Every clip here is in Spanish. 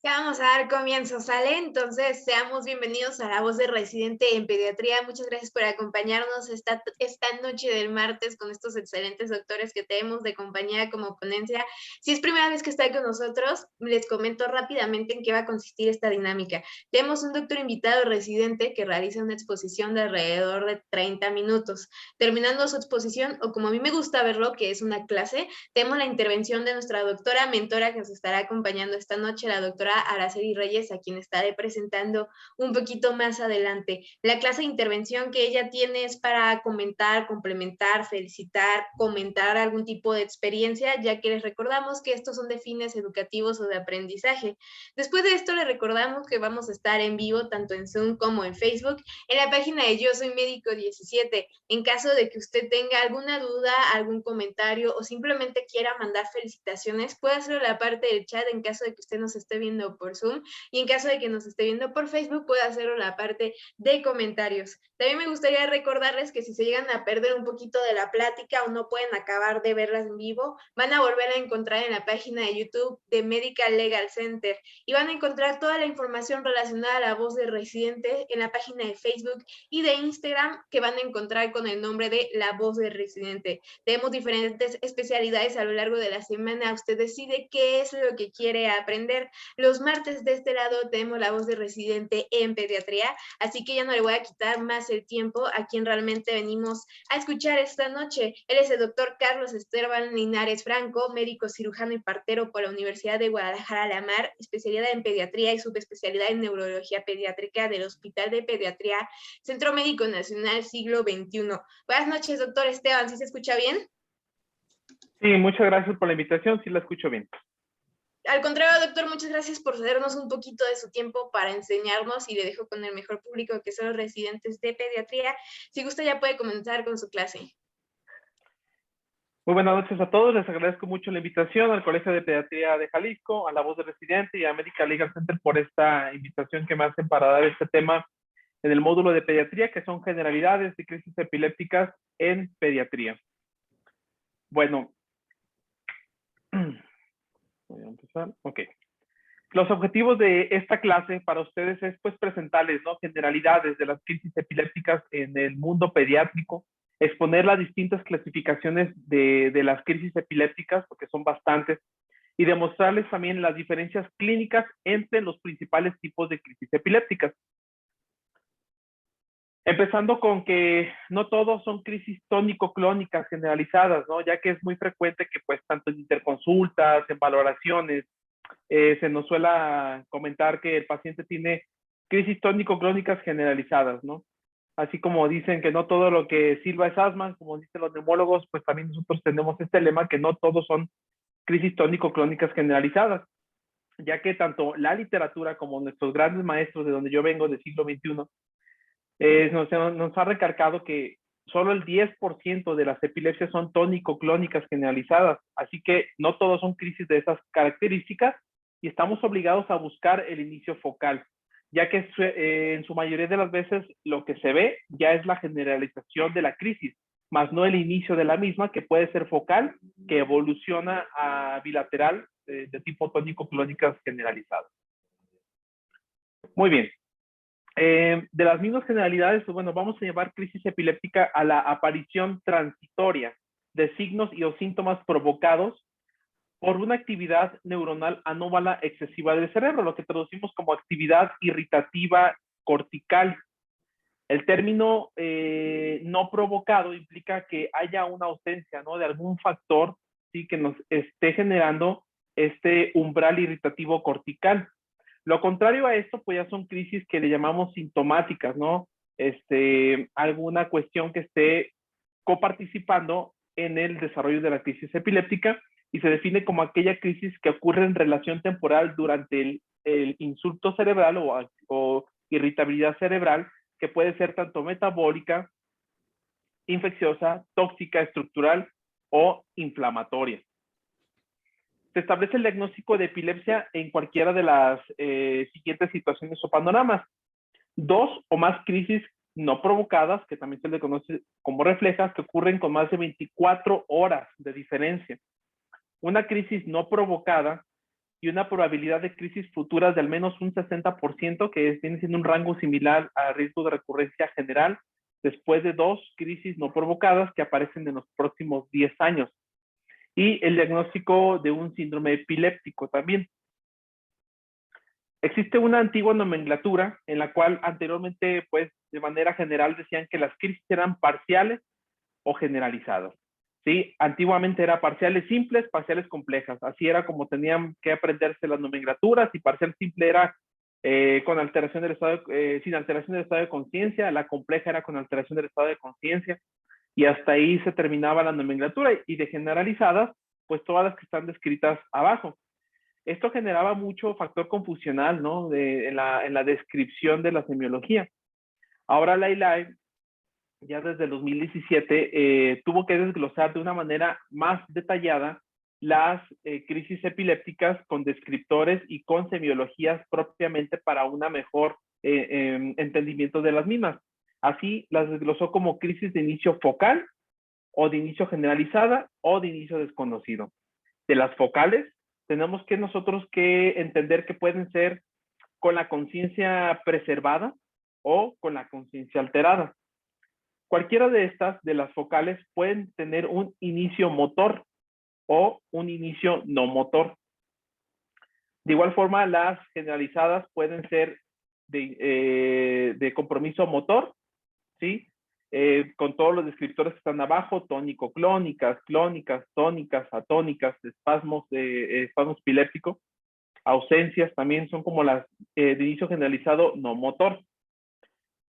Ya vamos a dar comienzo, ¿sale? Entonces, seamos bienvenidos a La Voz de Residente en Pediatría. Muchas gracias por acompañarnos esta noche del martes con estos excelentes doctores que tenemos de compañía como ponencia. Si es primera vez que está con nosotros, les comento rápidamente en qué va a consistir esta dinámica. Tenemos un doctor invitado residente que realiza una exposición de alrededor de 30 minutos. Terminando su exposición, o como a mí me gusta verlo, que es una clase, tenemos la intervención de nuestra doctora mentora que nos estará acompañando esta noche, la doctora Araceli Reyes, a quien estaré presentando un poquito más adelante. La clase de intervención que ella tiene es para comentar, complementar, felicitar, comentar algún tipo de experiencia, ya que les recordamos que estos son de fines educativos o de aprendizaje. Después de esto, les recordamos que vamos a estar en vivo tanto en Zoom como en Facebook, en la página de Yo Soy Médico 17. En caso de que usted tenga alguna duda, algún comentario o simplemente quiera mandar felicitaciones, puede hacerlo en la parte del chat en caso de que usted nos esté viendo por Zoom, y en caso de que nos esté viendo por Facebook, puede hacerlo en la parte de comentarios. También me gustaría recordarles que si se llegan a perder un poquito de la plática o no pueden acabar de verlas en vivo, van a volver a encontrar en la página de YouTube de Medical Legal Center y van a encontrar toda la información relacionada a La Voz de Residente en la página de Facebook y de Instagram, que van a encontrar con el nombre de La Voz de Residente. Tenemos diferentes especialidades a lo largo de la semana. Usted decide qué es lo que quiere aprender. Los martes de este lado tenemos La Voz de Residente en Pediatría, así que ya no le voy a quitar más el tiempo a quien realmente venimos a escuchar esta noche. Él es el doctor Carlos Esteban Linares Franco, médico cirujano y partero por la Universidad de Guadalajara La Mar, especialidad en pediatría y subespecialidad en neurología pediátrica del Hospital de Pediatría Centro Médico Nacional Siglo XXI. Buenas noches, doctor Esteban, ¿sí se escucha bien? Sí, muchas gracias por la invitación, sí la escucho bien. Al contrario, doctor, muchas gracias por cedernos un poquito de su tiempo para enseñarnos y le dejo con el mejor público que son los residentes de pediatría. Si gusta, ya puede comenzar con su clase. Muy buenas noches a todos, les agradezco mucho la invitación al Colegio de Pediatría de Jalisco, a La Voz de Residente y a Medical Legal Center por esta invitación que me hacen para dar este tema en el módulo de pediatría, que son generalidades de crisis epilépticas en pediatría. Bueno, voy a empezar. Ok. Los objetivos de esta clase para ustedes es pues presentarles, ¿no?, generalidades de las crisis epilépticas en el mundo pediátrico, exponer las distintas clasificaciones de las crisis epilépticas, porque son bastantes, y demostrarles también las diferencias clínicas entre los principales tipos de crisis epilépticas. Empezando con que no todos son crisis tónico-clónicas generalizadas, ¿no?, ya que es muy frecuente que pues tanto en interconsultas, en valoraciones, se nos suele comentar que el paciente tiene crisis tónico-clónicas generalizadas, ¿no? Así como dicen que no todo lo que silba es asma, como dicen los neumólogos, pues también nosotros tenemos este lema que no todos son crisis tónico-clónicas generalizadas, ya que tanto la literatura como nuestros grandes maestros de donde yo vengo, del siglo XXI, nos ha recalcado que solo el 10% de las epilepsias son tónico-clónicas generalizadas, así que no todos son crisis de esas características y estamos obligados a buscar el inicio focal, ya que en su mayoría de las veces lo que se ve ya es la generalización de la crisis, más no el inicio de la misma, que puede ser focal, que evoluciona a bilateral de tipo tónico-clónicas generalizadas. Muy bien. De las mismas generalidades, pues bueno, vamos a llevar crisis epiléptica a la aparición transitoria de signos y o síntomas provocados por una actividad neuronal anómala excesiva del cerebro, lo que traducimos como actividad irritativa cortical. El término no provocado implica que haya una ausencia, ¿no?, de algún factor, ¿sí?, que nos esté generando este umbral irritativo cortical. Lo contrario a esto, pues ya son crisis que le llamamos sintomáticas, ¿no? Alguna cuestión que esté coparticipando en el desarrollo de la crisis epiléptica y se define como aquella crisis que ocurre en relación temporal durante el insulto cerebral o irritabilidad cerebral, que puede ser tanto metabólica, infecciosa, tóxica, estructural o inflamatoria. Se establece el diagnóstico de epilepsia en cualquiera de las siguientes situaciones o panoramas. 2 o más crisis no provocadas, que también se le conoce como reflejas, que ocurren con más de 24 horas de diferencia. Una crisis no provocada y una probabilidad de crisis futuras de al menos un 60%, que viene siendo un rango similar al riesgo de recurrencia general después de 2 crisis no provocadas que aparecen en los próximos 10 años. Y el diagnóstico de un síndrome epiléptico también. Existe una antigua nomenclatura en la cual anteriormente, pues, de manera general decían que las crisis eran parciales o generalizadas. ¿Sí? Antiguamente era parciales simples, parciales complejas. Así era como tenían que aprenderse las nomenclaturas, y parcial simple era con alteración del estado sin alteración del estado de conciencia, la compleja era con alteración del estado de conciencia, y hasta ahí se terminaba la nomenclatura, y de generalizadas, pues todas las que están descritas abajo. Esto generaba mucho factor confusional, ¿no? En la descripción de la semiología. Ahora la ILAE, ya desde el 2017, tuvo que desglosar de una manera más detallada las crisis epilépticas con descriptores y con semiologías propiamente para una mejor entendimiento de las mismas. Así las desglosó como crisis de inicio focal, o de inicio generalizada, o de inicio desconocido. De las focales, tenemos que nosotros que entender que pueden ser con la conciencia preservada o con la conciencia alterada. Cualquiera de estas, de las focales, pueden tener un inicio motor o un inicio no motor. De igual forma, las generalizadas pueden ser de compromiso motor, ¿sí? Con todos los descriptores que están abajo: tónico-clónicas, clónicas, tónicas, atónicas, espasmos epiléptico, ausencias también son como las de inicio generalizado no motor.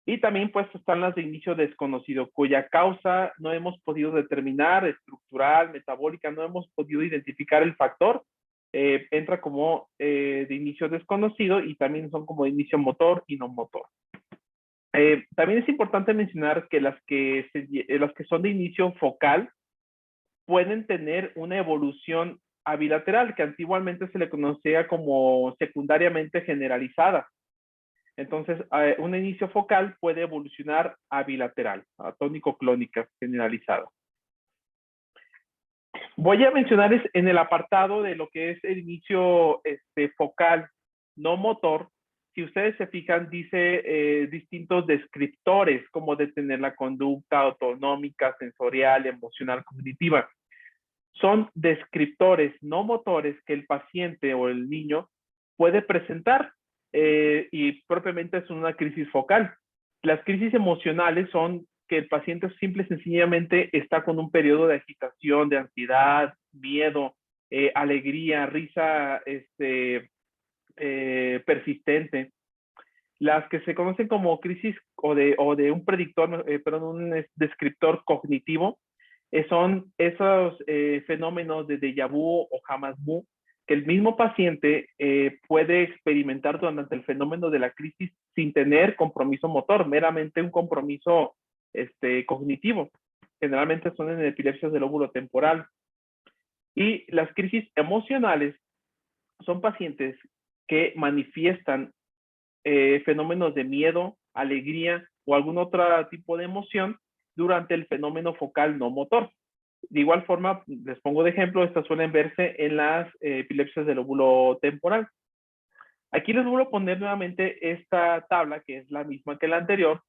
Y también pues están las de inicio desconocido, cuya causa no hemos podido determinar, estructural, metabólica, no hemos podido identificar el factor. Entra como de inicio desconocido, y también son como de inicio motor y no motor. También es importante mencionar que las que son de inicio focal pueden tener una evolución abilateral, que antiguamente se le conocía como secundariamente generalizada. Entonces, un inicio focal puede evolucionar a bilateral, a tónico-clónica generalizada. Voy a mencionarles en el apartado de lo que es el inicio focal no motor. Si ustedes se fijan, dice distintos descriptores, como detener la conducta autonómica, sensorial, emocional, cognitiva. Son descriptores no motores que el paciente o el niño puede presentar, y propiamente es una crisis focal. Las crisis emocionales son que el paciente simple y sencillamente está con un periodo de agitación, de ansiedad, miedo, alegría, risa persistente. Las que se conocen como crisis o de un predictor, un descriptor cognitivo, son esos fenómenos de déjà vu o jamais vu, que el mismo paciente puede experimentar durante el fenómeno de la crisis sin tener compromiso motor, meramente un compromiso cognitivo. Generalmente son en epilepsias del lóbulo temporal. Y las crisis emocionales son pacientes que manifiestan fenómenos de miedo, alegría o algún otro tipo de emoción durante el fenómeno focal no motor. De igual forma, les pongo de ejemplo, estas suelen verse en las epilepsias del lóbulo temporal. Aquí les voy a poner nuevamente esta tabla, que es la misma que la anterior,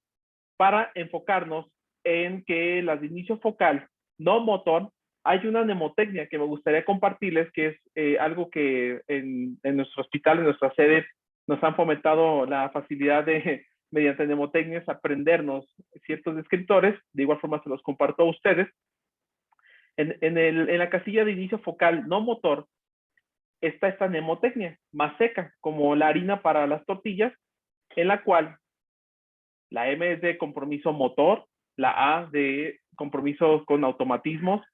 para enfocarnos en que las de inicio focal no motor, hay una mnemotecnia que me gustaría compartirles, que es algo que en nuestro hospital, en nuestra sede, nos han fomentado la facilidad de, mediante mnemotecnias, aprendernos ciertos descriptores. De igual forma se los comparto a ustedes. En la casilla de inicio focal no motor está esta mnemotecnia más seca, como la harina para las tortillas, en la cual la M es de compromiso motor, la A de compromisos con automatismos,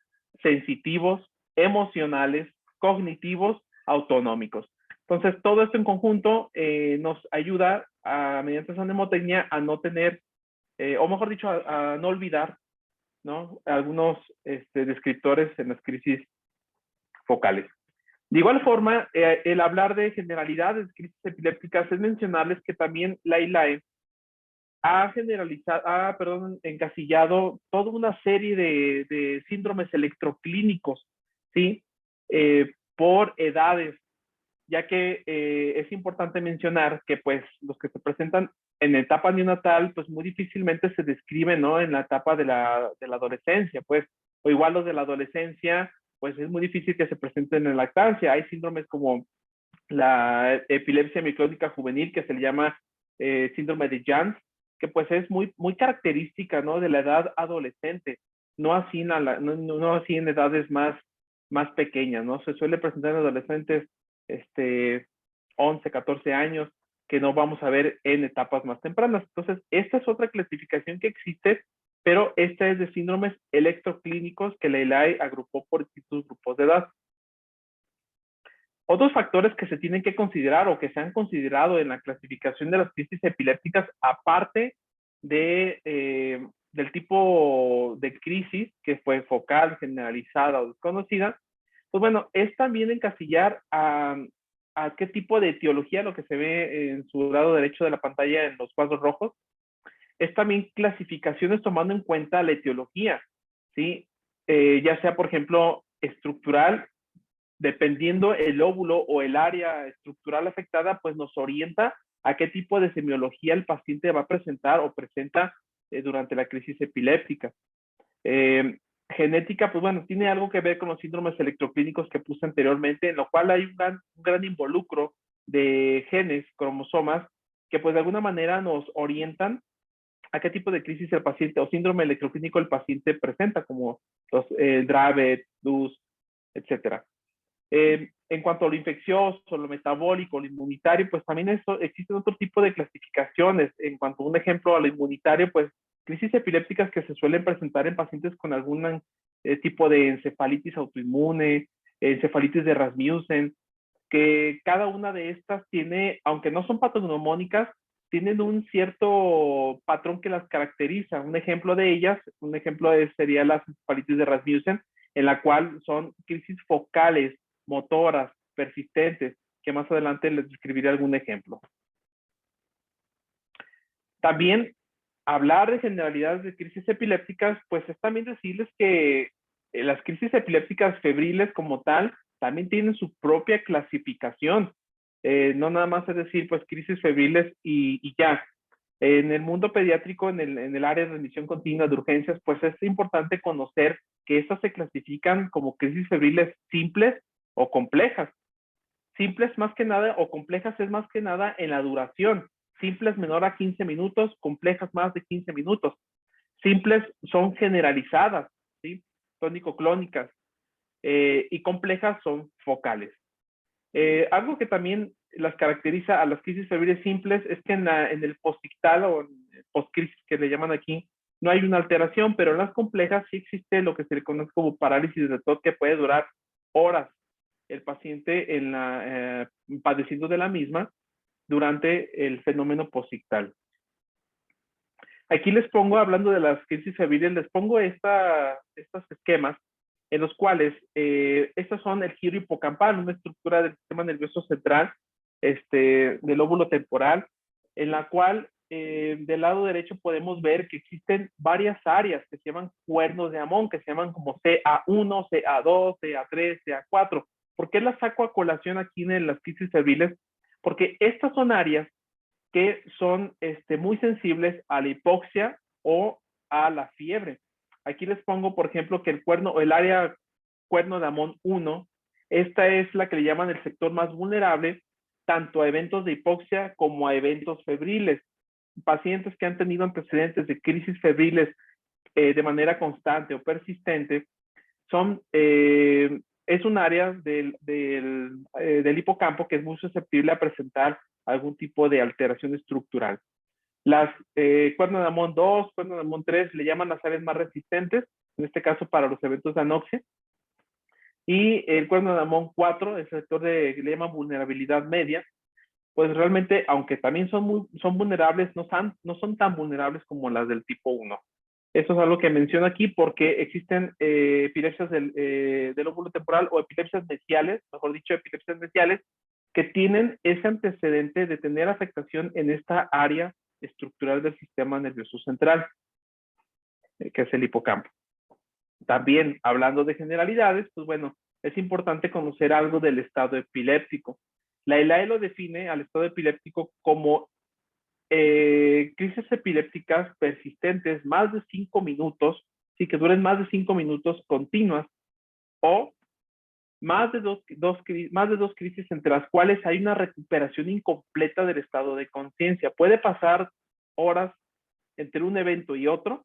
sensitivos, emocionales, cognitivos, autonómicos. Entonces, todo esto en conjunto nos ayuda, mediante esa mnemotecnia, a no tener, o mejor dicho, a no olvidar, ¿no?, algunos descriptores en las crisis focales. De igual forma, el hablar de generalidades de crisis epilépticas es mencionarles que también la ILAE encasillado toda una serie de síndromes electroclínicos, ¿sí? Por edades. ya que es importante mencionar que pues los que se presentan en etapa neonatal, pues muy difícilmente se describen, ¿no? En la etapa de la adolescencia, pues, o igual los de la adolescencia, pues es muy difícil que se presenten en lactancia. Hay síndromes como la epilepsia miclónica juvenil, que se le llama síndrome de Jans, que pues es muy característica, ¿no? De la edad adolescente, no así no así en edades más pequeñas, ¿no? Se suele presentar en adolescentes, 11, 14 años, que no vamos a ver en etapas más tempranas. Entonces, esta es otra clasificación que existe, pero esta es de síndromes electroclínicos que la ELAI agrupó por distintos grupos de edad. Otros factores que se tienen que considerar o que se han considerado en la clasificación de las crisis epilépticas, aparte del tipo de crisis que fue focal, generalizada o desconocida, pues bueno, es también encasillar a qué tipo de etiología, lo que se ve en su lado derecho de la pantalla en los cuadros rojos, es también clasificaciones tomando en cuenta la etiología, ¿sí? Ya sea, por ejemplo, estructural, dependiendo el óvulo o el área estructural afectada, pues nos orienta a qué tipo de semiología el paciente va a presentar o presenta durante la crisis epiléptica. Genética, pues bueno, tiene algo que ver con los síndromes electroclínicos que puse anteriormente, en lo cual hay un gran involucro de genes, cromosomas, que pues de alguna manera nos orientan a qué tipo de crisis el paciente o síndrome electroclínico el paciente presenta, como los Dravet, DUS, etcétera. En cuanto a lo infeccioso, lo metabólico, lo inmunitario, pues también existen otro tipo de clasificaciones. En cuanto a un ejemplo a lo inmunitario, pues crisis epilépticas que se suelen presentar en pacientes con algún tipo de encefalitis autoinmune, encefalitis de Rasmussen, que cada una de estas tiene, aunque no son patognomónicas, tienen un cierto patrón que las caracteriza. Un ejemplo de ellas, sería la encefalitis de Rasmussen, en la cual son crisis focales, motoras, persistentes, que más adelante les describiré algún ejemplo. También hablar de generalidades de crisis epilépticas, pues es también decirles que las crisis epilépticas febriles como tal también tienen su propia clasificación. No nada más es decir, pues crisis febriles y ya. En el mundo pediátrico, en el área de admisión continua de urgencias, pues es importante conocer que estas se clasifican como crisis febriles simples o complejas. Simples más que nada o complejas es más que nada en la duración. Simples menor a 15 minutos, complejas más de 15 minutos. Simples son generalizadas, ¿sí? Tónico-clónicas, y complejas son focales. Algo que también las caracteriza a las crisis febriles simples es que en el postictal o en postcrisis que le llaman aquí, no hay una alteración, pero en las complejas sí existe lo que se le conoce como parálisis de TOC, que puede durar horas el paciente padeciendo de la misma durante el fenómeno postictal. Aquí les pongo, hablando de las crisis febriles, les pongo estos esquemas en los cuales estos son el giro hipocampal, una estructura del sistema nervioso central, del lóbulo temporal, en la cual del lado derecho podemos ver que existen varias áreas que se llaman cuernos de Amón, que se llaman como CA1, CA2, CA3, CA4. ¿Por qué las saco a colación aquí en las crisis febriles? Porque estas son áreas que son muy sensibles a la hipoxia o a la fiebre. Aquí les pongo, por ejemplo, que el área cuerno de Amón 1, esta es la que le llaman el sector más vulnerable, tanto a eventos de hipoxia como a eventos febriles. Pacientes que han tenido antecedentes de crisis febriles de manera constante o persistente, es un área del hipocampo que es muy susceptible a presentar algún tipo de alteración estructural. Las cuerno de Amón 2, cuerno de Amón 3 le llaman las áreas más resistentes, en este caso para los eventos de anoxia. Y el cuerno de Amón 4, el sector que le llaman vulnerabilidad media, pues realmente, aunque también son vulnerables, no son tan vulnerables como las del tipo 1. Eso es algo que menciono aquí porque existen epilepsias del óvulo temporal o epilepsias mesiales, mejor dicho, epilepsias mesiales, que tienen ese antecedente de tener afectación en esta área estructural del sistema nervioso central, que es el hipocampo. También, hablando de generalidades, pues bueno, es importante conocer algo del estado epiléptico. La ELAE lo define al estado epiléptico como crisis epilépticas persistentes más de 5 minutos, sí, que duren más de 5 minutos continuas, o más de dos crisis entre las cuales hay una recuperación incompleta del estado de conciencia. Puede pasar horas entre un evento y otro,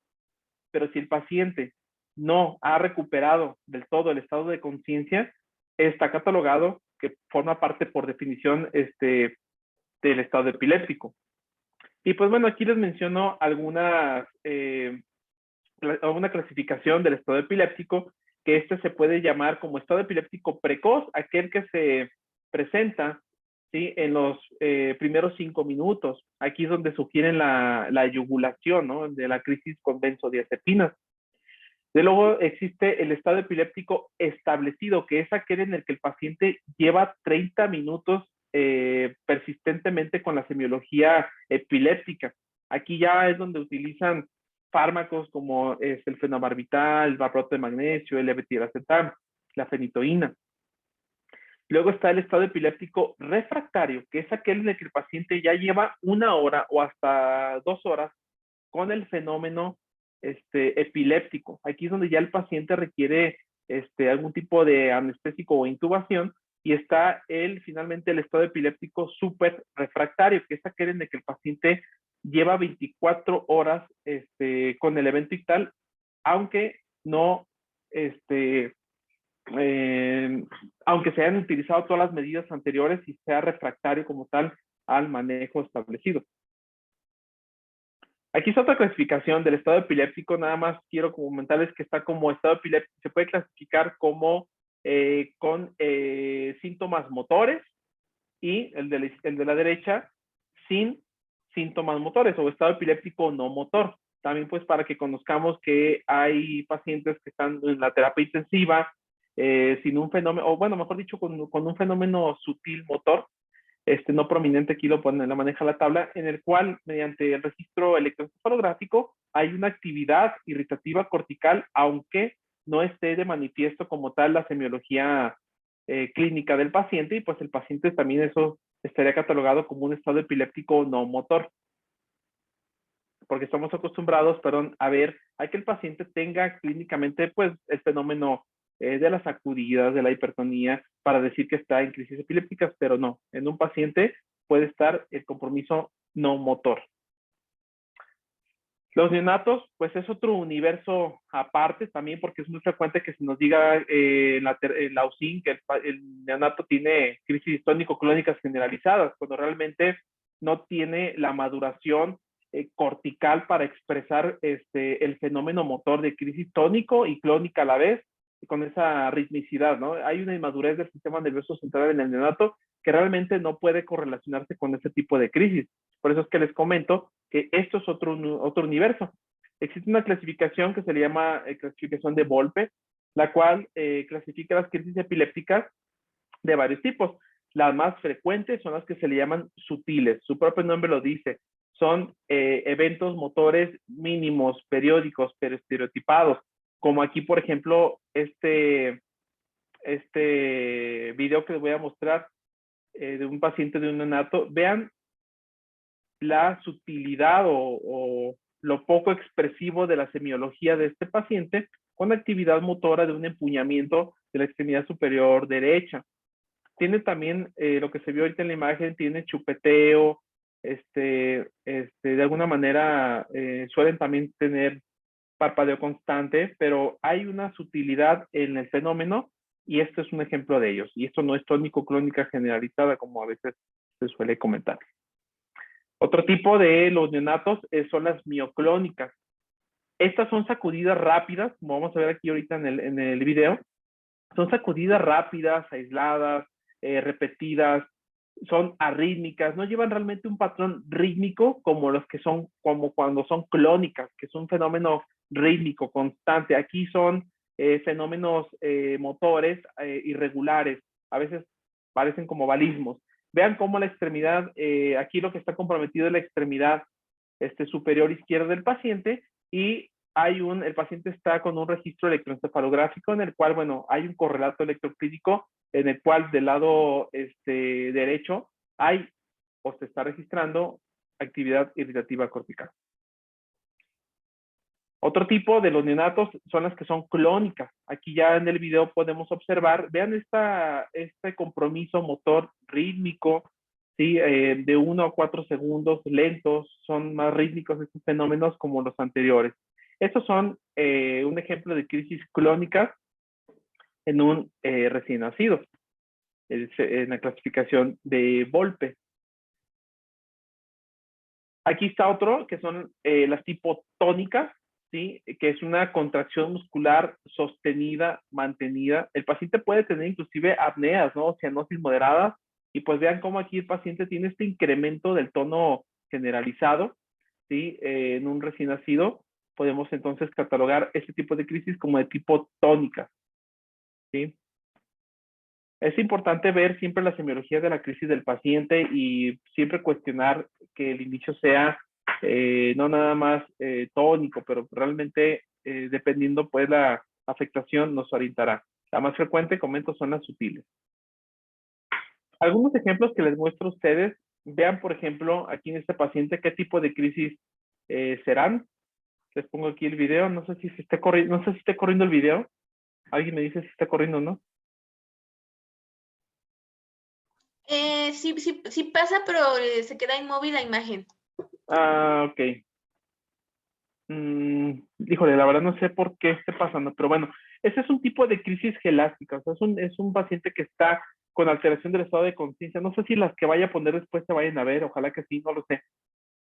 pero si el paciente no ha recuperado del todo el estado de conciencia, está catalogado que forma parte por definición del estado epiléptico. Y pues bueno, aquí les menciono alguna clasificación del estado epiléptico, que este se puede llamar como estado epiléptico precoz, aquel que se presenta, ¿sí?, en los primeros 5 minutos. Aquí es donde sugieren la yugulación, ¿no?, de la crisis con benzodiazepinas. De luego existe el estado epiléptico establecido, que es aquel en el que el paciente lleva 30 minutos persistentemente con la semiología epiléptica. Aquí ya es donde utilizan fármacos como el fenobarbital, el valproato de magnesio, el levetiracetam, la fenitoína. Luego está el estado epiléptico refractario, que es aquel en el que el paciente ya lleva 1 hora o hasta 2 horas con el fenómeno epiléptico. Aquí es donde ya el paciente requiere algún tipo de anestésico o intubación, y está finalmente el estado epiléptico súper refractario, que es aquel en el que el paciente lleva 24 horas con el evento ictal, aunque no, aunque se hayan utilizado todas las medidas anteriores y sea refractario como tal al manejo establecido. Aquí está otra clasificación del estado epiléptico. Nada más quiero comentarles que está como estado epiléptico, se puede clasificar como con síntomas motores, y el de la derecha sin síntomas motores, o estado epiléptico no motor. También pues para que conozcamos que hay pacientes que están en la terapia intensiva sin un fenómeno, o bueno, mejor dicho, con un fenómeno sutil motor, no prominente. Aquí lo maneja la tabla, en el cual mediante el registro electroencefalográfico hay una actividad irritativa cortical, aunque no esté de manifiesto como tal la semiología clínica del paciente, y pues el paciente también eso estaría catalogado como un estado epiléptico no motor, porque estamos acostumbrados, a ver a que el paciente tenga clínicamente pues el fenómeno de las sacudidas, de la hipertonía, para decir que está en crisis epilépticas, pero no, en un paciente puede estar el compromiso no motor. Los neonatos, pues es otro universo aparte también, porque es muy frecuente que se nos diga en la UCIN que el neonato tiene crisis tónico-clónicas generalizadas, cuando realmente no tiene la maduración cortical para expresar el fenómeno motor de crisis tónico y clónica a la vez, con esa ritmicidad, ¿no? Hay una inmadurez del sistema nervioso central en el neonato que realmente no puede correlacionarse con ese tipo de crisis. Por eso es que les comento que esto es otro universo. Existe una clasificación que se le llama clasificación de Volpe, la cual clasifica las crisis epilépticas de varios tipos. Las más frecuentes son las que se le llaman sutiles. Su propio nombre lo dice. Son eventos motores mínimos, periódicos, pero estereotipados. Como aquí, por ejemplo, este video que les voy a mostrar de un paciente de un neonato. Vean la sutilidad o lo poco expresivo de la semiología de este paciente, con actividad motora de un empuñamiento de la extremidad superior derecha. Tiene también, lo que se vio ahorita en la imagen, tiene chupeteo, de alguna manera suelen también tener parpadeo constante, pero hay una sutilidad en el fenómeno, y esto es un ejemplo de ellos. Y esto no es tónico-clónica generalizada, como a veces se suele comentar. Otro tipo de los neonatos son las mioclónicas. Estas son sacudidas rápidas, como vamos a ver aquí ahorita en el video. Son sacudidas rápidas, aisladas, repetidas, son arrítmicas, no llevan realmente un patrón rítmico como los que son, como cuando son clónicas, que es un fenómeno rítmico, constante. Aquí son fenómenos motores irregulares, a veces parecen como balismos. Vean cómo la extremidad, aquí lo que está comprometido es la extremidad superior izquierda del paciente, y el paciente está con un registro electroencefalográfico en el cual, bueno, hay un correlato electroclínico en el cual del lado derecho hay o se está registrando actividad irritativa cortical. Otro tipo de los neonatos son las que son clónicas. Aquí ya en el video podemos observar, vean este compromiso motor rítmico, ¿sí? De 1 a 4 segundos, lentos, son más rítmicos estos fenómenos como los anteriores. Estos son un ejemplo de crisis clónicas en un recién nacido, en la clasificación de Volpe. Aquí está otro, que son las tipo tónicas, ¿sí? Que es una contracción muscular sostenida, mantenida. El paciente puede tener inclusive apneas, ¿no? Cianosis moderada. Y pues vean cómo aquí el paciente tiene este incremento del tono generalizado, ¿sí? En un recién nacido podemos entonces catalogar este tipo de crisis como de tipo tónica, ¿sí? Es importante ver siempre la semiología de la crisis del paciente y siempre cuestionar que el inicio sea no nada más tónico, pero realmente dependiendo pues la afectación nos orientará. La más frecuente, comento, son las sutiles. Algunos ejemplos que les muestro a ustedes, vean por ejemplo aquí en este paciente qué tipo de crisis serán. Les pongo aquí el video, no sé si esté corriendo el video. Alguien me dice si está corriendo o no. Sí pasa, pero se queda inmóvil la imagen. Ah, ok. Híjole, la verdad no sé por qué esté pasando, pero bueno, ese es un tipo de crisis gelástica, o sea, es un paciente que está con alteración del estado de conciencia. No sé si las que vaya a poner después se vayan a ver, ojalá que sí, no lo sé.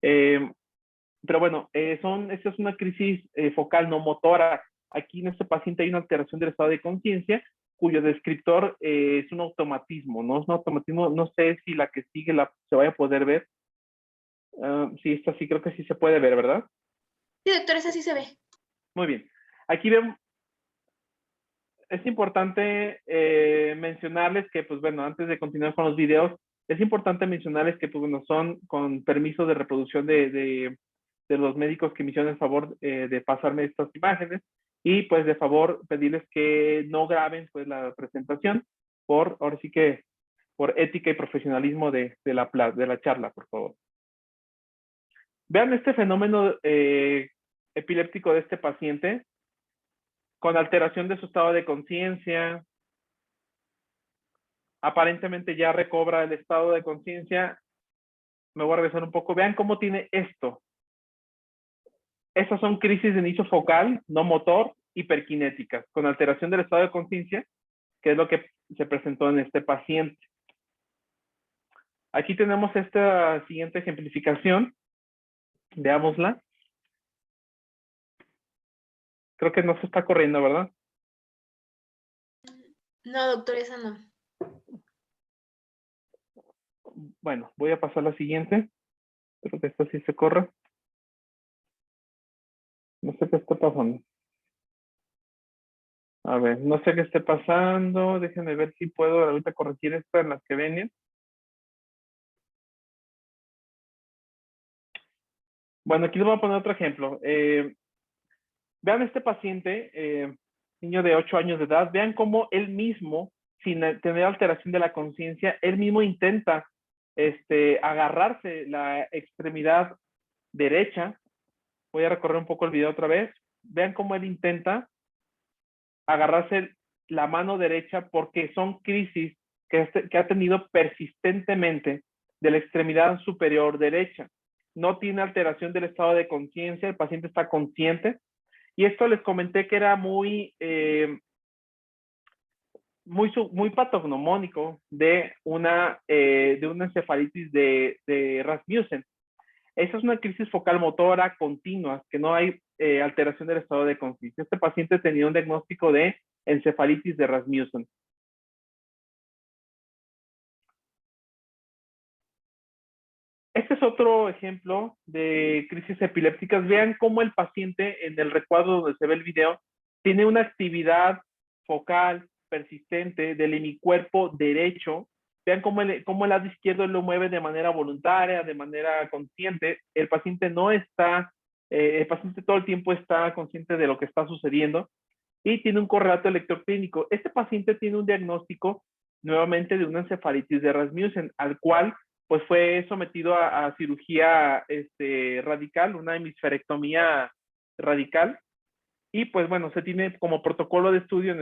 Pero bueno, esta es una crisis focal no motora. Aquí en este paciente hay una alteración del estado de conciencia cuyo descriptor es un automatismo, ¿no? Es un automatismo, no sé si la que sigue se vaya a poder ver. Sí, esta sí creo que sí se puede ver, ¿verdad? Sí, doctor, esa sí se ve. Muy bien. Aquí vemos, es importante mencionarles que, pues bueno, antes de continuar con los videos, es importante mencionarles que, pues bueno, son con permiso de reproducción de los médicos que me hicieron el favor de pasarme estas imágenes y pues de favor pedirles que no graben pues la presentación ahora sí que por ética y profesionalismo de la charla, por favor. Vean este fenómeno epiléptico de este paciente con alteración de su estado de conciencia. Aparentemente ya recobra el estado de conciencia. Me voy a regresar un poco. Vean cómo tiene esto. Estas son crisis de inicio focal, no motor, hiperkinéticas, con alteración del estado de conciencia, que es lo que se presentó en este paciente. Aquí tenemos esta siguiente ejemplificación. Veámosla. Creo que no se está corriendo, ¿verdad? No, doctor, esa no. Bueno, voy a pasar a la siguiente. Creo que esta sí se corre. No sé qué está pasando. A ver, no sé qué esté pasando. Déjenme ver si puedo ahorita corregir esto en las que vengan. Bueno, aquí les voy a poner otro ejemplo. Vean este paciente, niño de 8 años de edad, vean cómo él mismo, sin tener alteración de la conciencia, él mismo intenta agarrarse la extremidad derecha. Voy a recorrer un poco el video otra vez. Vean cómo él intenta agarrarse la mano derecha porque son crisis que ha tenido persistentemente de la extremidad superior derecha. No tiene alteración del estado de conciencia, el paciente está consciente. Y esto les comenté que era muy patognomónico de una encefalitis de Rasmussen. Esa es una crisis focal motora continua, que no hay alteración del estado de conciencia. Este paciente tenía un diagnóstico de encefalitis de Rasmussen. Este es otro ejemplo de crisis epilépticas. Vean cómo el paciente en el recuadro donde se ve el video tiene una actividad focal persistente del hemicuerpo derecho. Vean cómo el lado izquierdo lo mueve de manera voluntaria, de manera consciente. El paciente no está El paciente todo el tiempo está consciente de lo que está sucediendo y tiene un correlato electroclínico. Este paciente tiene un diagnóstico nuevamente de una encefalitis de Rasmussen, al cual pues fue sometido a cirugía radical, una hemisferectomía radical. Y pues bueno, se tiene como protocolo de estudio en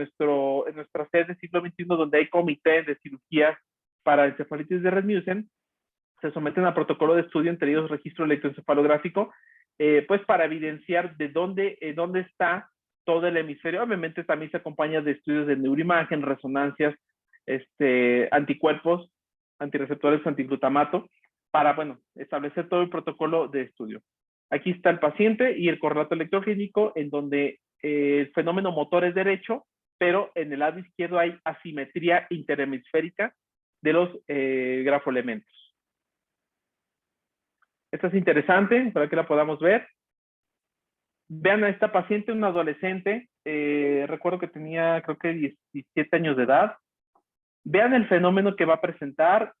nuestra sede del siglo XXI, donde hay comité de cirugía para encefalitis de Rasmussen. Se someten a protocolo de estudio, entre ellos registro electroencefalográfico, pues para evidenciar de dónde está todo el hemisferio. Obviamente también se acompaña de estudios de neuroimagen, resonancias, anticuerpos, antirreceptores, antiglutamato, para, bueno, establecer todo el protocolo de estudio. Aquí está el paciente y el correlato electroclínico, en donde el fenómeno motor es derecho, pero en el lado izquierdo hay asimetría interhemisférica de los grafoelementos. Esta es interesante para que la podamos ver. Vean a esta paciente, una adolescente, recuerdo que tenía creo que 17 años de edad. Vean el fenómeno que va a presentar,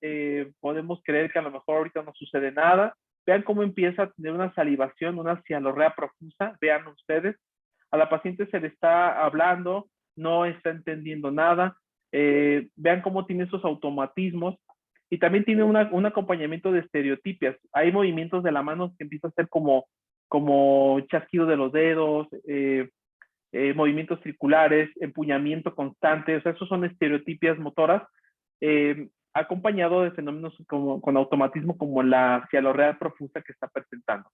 podemos creer que a lo mejor ahorita no sucede nada. Vean cómo empieza a tener una salivación, una cialorrea profusa, vean ustedes. A la paciente se le está hablando, no está entendiendo nada. Vean cómo tiene esos automatismos y también tiene un acompañamiento de estereotipias. Hay movimientos de la mano que empieza a ser como chasquido de los dedos, movimientos circulares, empuñamiento constante, o sea, esos son estereotipias motoras, acompañado de fenómenos con automatismo como la cialorrea profusa que está presentando.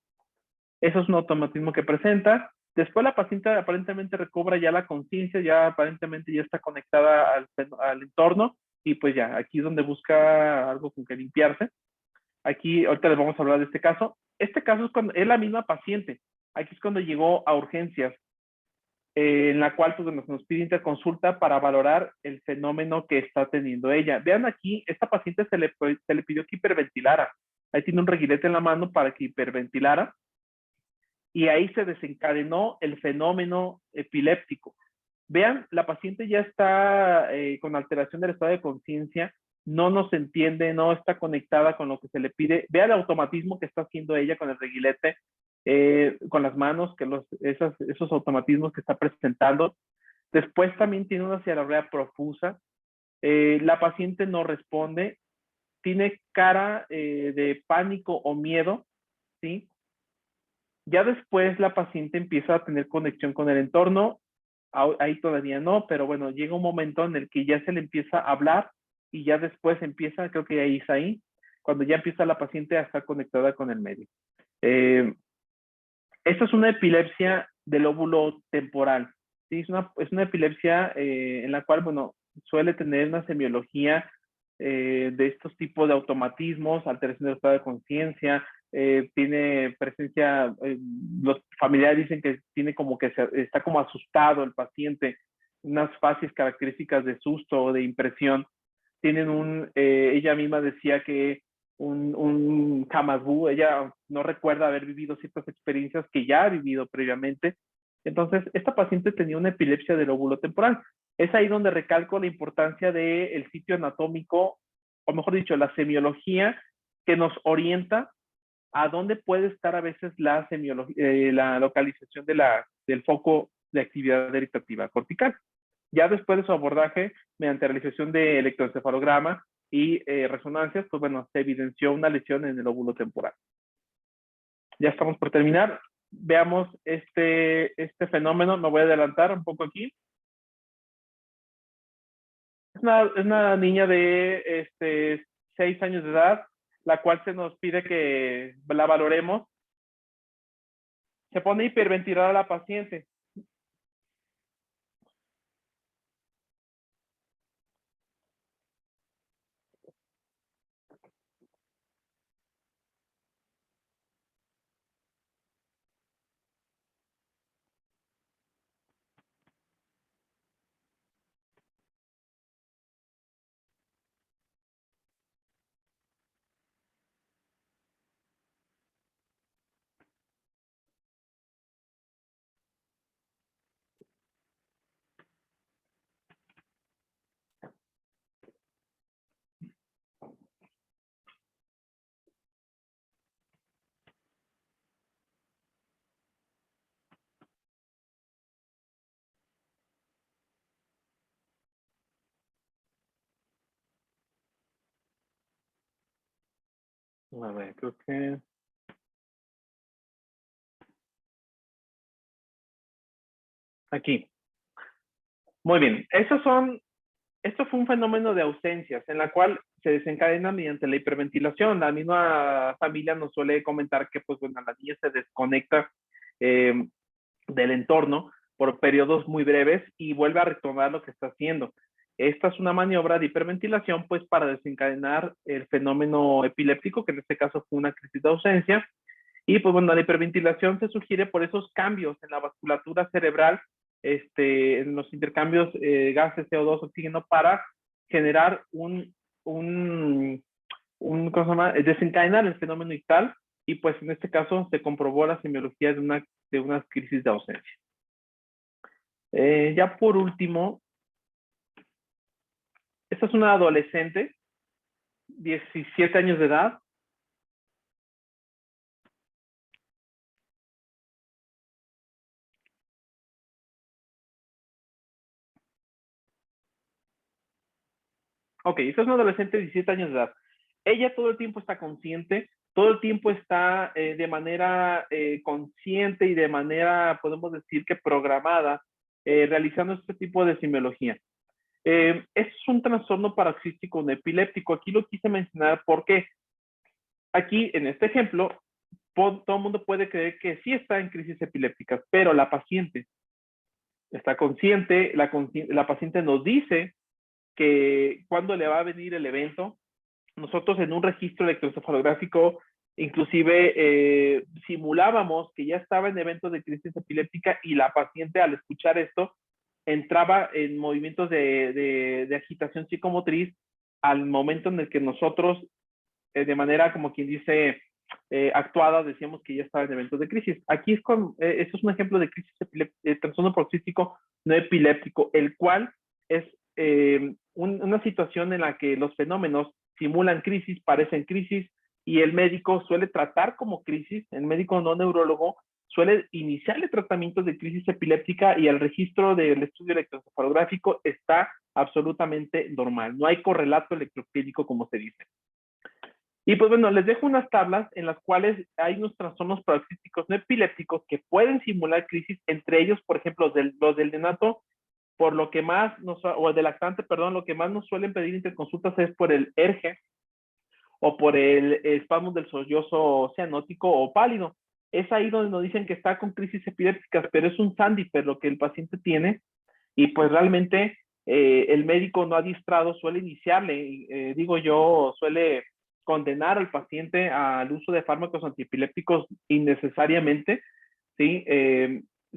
Eso es un automatismo que presenta. Después la paciente aparentemente recobra ya la conciencia, ya aparentemente ya está conectada al entorno y pues ya, aquí es donde busca algo con que limpiarse. Aquí, ahorita les vamos a hablar de este caso. Este caso es cuando es la misma paciente. Aquí es cuando llegó a urgencias, en la cual pues, nos pide interconsulta para valorar el fenómeno que está teniendo ella. Vean aquí, esta paciente se le pidió que hiperventilara. Ahí tiene un reguilete en la mano para que hiperventilara y ahí se desencadenó el fenómeno epiléptico. Vean, la paciente ya está con alteración del estado de conciencia, no nos entiende, no está conectada con lo que se le pide. Vean el automatismo que está haciendo ella con el reguilete, con las manos, que esos automatismos que está presentando. Después también tiene una cialorrea profusa. La paciente no responde, tiene cara de pánico o miedo, ¿sí? Ya después la paciente empieza a tener conexión con el entorno, ahí todavía no, pero bueno, llega un momento en el que ya se le empieza a hablar y ya después empieza, creo que ahí es ahí, cuando ya empieza la paciente a estar conectada con el medio. Esta es una epilepsia del lóbulo temporal, ¿sí? Es una epilepsia en la cual, bueno, suele tener una semiología de estos tipos de automatismos, alteración del estado de conciencia, tiene presencia, los familiares dicen que tiene como que está como asustado el paciente, unas fases características de susto o de impresión. Tienen ella misma decía que un Kamagú, ella no recuerda haber vivido ciertas experiencias que ya ha vivido previamente. Entonces, esta paciente tenía una epilepsia del lóbulo temporal. Es ahí donde recalco la importancia del sitio anatómico, o mejor dicho, la semiología que nos orienta a dónde puede estar a veces la localización del foco de actividad eritativa cortical. Ya después de su abordaje, mediante realización de electroencefalograma y resonancias, pues bueno, se evidenció una lesión en el lóbulo temporal. Ya estamos por terminar. Veamos este fenómeno. Me voy a adelantar un poco aquí. Es una niña de 6 años de edad, la cual se nos pide que la valoremos. Se pone hiperventilada a la paciente. A ver, creo que... Aquí. Muy bien. Esto fue un fenómeno de ausencias en la cual se desencadena mediante la hiperventilación. La misma familia nos suele comentar que, pues, bueno, la niña se desconecta eh, del entorno por periodos muy breves y vuelve a retomar lo que está haciendo. Esta es una maniobra de hiperventilación, pues, para desencadenar el fenómeno epiléptico, que en este caso fue una crisis de ausencia. Y, pues, bueno, la hiperventilación se sugiere por esos cambios en la vasculatura cerebral, en los intercambios gases CO2, oxígeno, para generar ¿cómo se llama? Desencadenar el fenómeno ictal, y pues en este caso se comprobó la semiología de una crisis de ausencia. Ya por último, esta es una adolescente, 17 años de edad. Ok, esta es una adolescente de 17 años de edad. Ella todo el tiempo está consciente, todo el tiempo está de manera consciente y de manera, podemos decir que programada, realizando este tipo de semiología. Es un trastorno paroxístico no epiléptico. Aquí lo quise mencionar porque aquí, en este ejemplo, todo el mundo puede creer que sí está en crisis epilépticas, pero la paciente está consciente, la paciente nos dice que cuándo le va a venir el evento. Nosotros en un registro electroencefalográfico inclusive simulábamos que ya estaba en eventos de crisis epiléptica, y la paciente, al escuchar esto, entraba en movimientos de agitación psicomotriz al momento en el que nosotros, de manera como quien dice, actuada, decíamos que ya estaba en eventos de crisis. Aquí esto es un ejemplo de crisis trastorno paroxístico no epiléptico, el cual es una situación en la que los fenómenos simulan crisis, parecen crisis, y el médico suele tratar como crisis. El médico no neurólogo suele iniciarle tratamientos de crisis epiléptica, y el registro del estudio electroencefalográfico está absolutamente normal. No hay correlato electroclínico, como se dice. Y pues bueno, les dejo unas tablas en las cuales hay unos trastornos paroxísticos no epilépticos que pueden simular crisis, entre ellos, por ejemplo, los del neonato, por lo que más o el del lactante, perdón, lo que más nos suelen pedir interconsultas es por el ERGE o por el espasmo del sollozo cianótico o pálido. Es ahí donde nos dicen que está con crisis epilépticas, pero es un Sandifer lo que el paciente tiene, y pues realmente el médico no adiestrado suele iniciarle, digo yo, suele condenar al paciente al uso de fármacos antiepilépticos innecesariamente, ¿sí?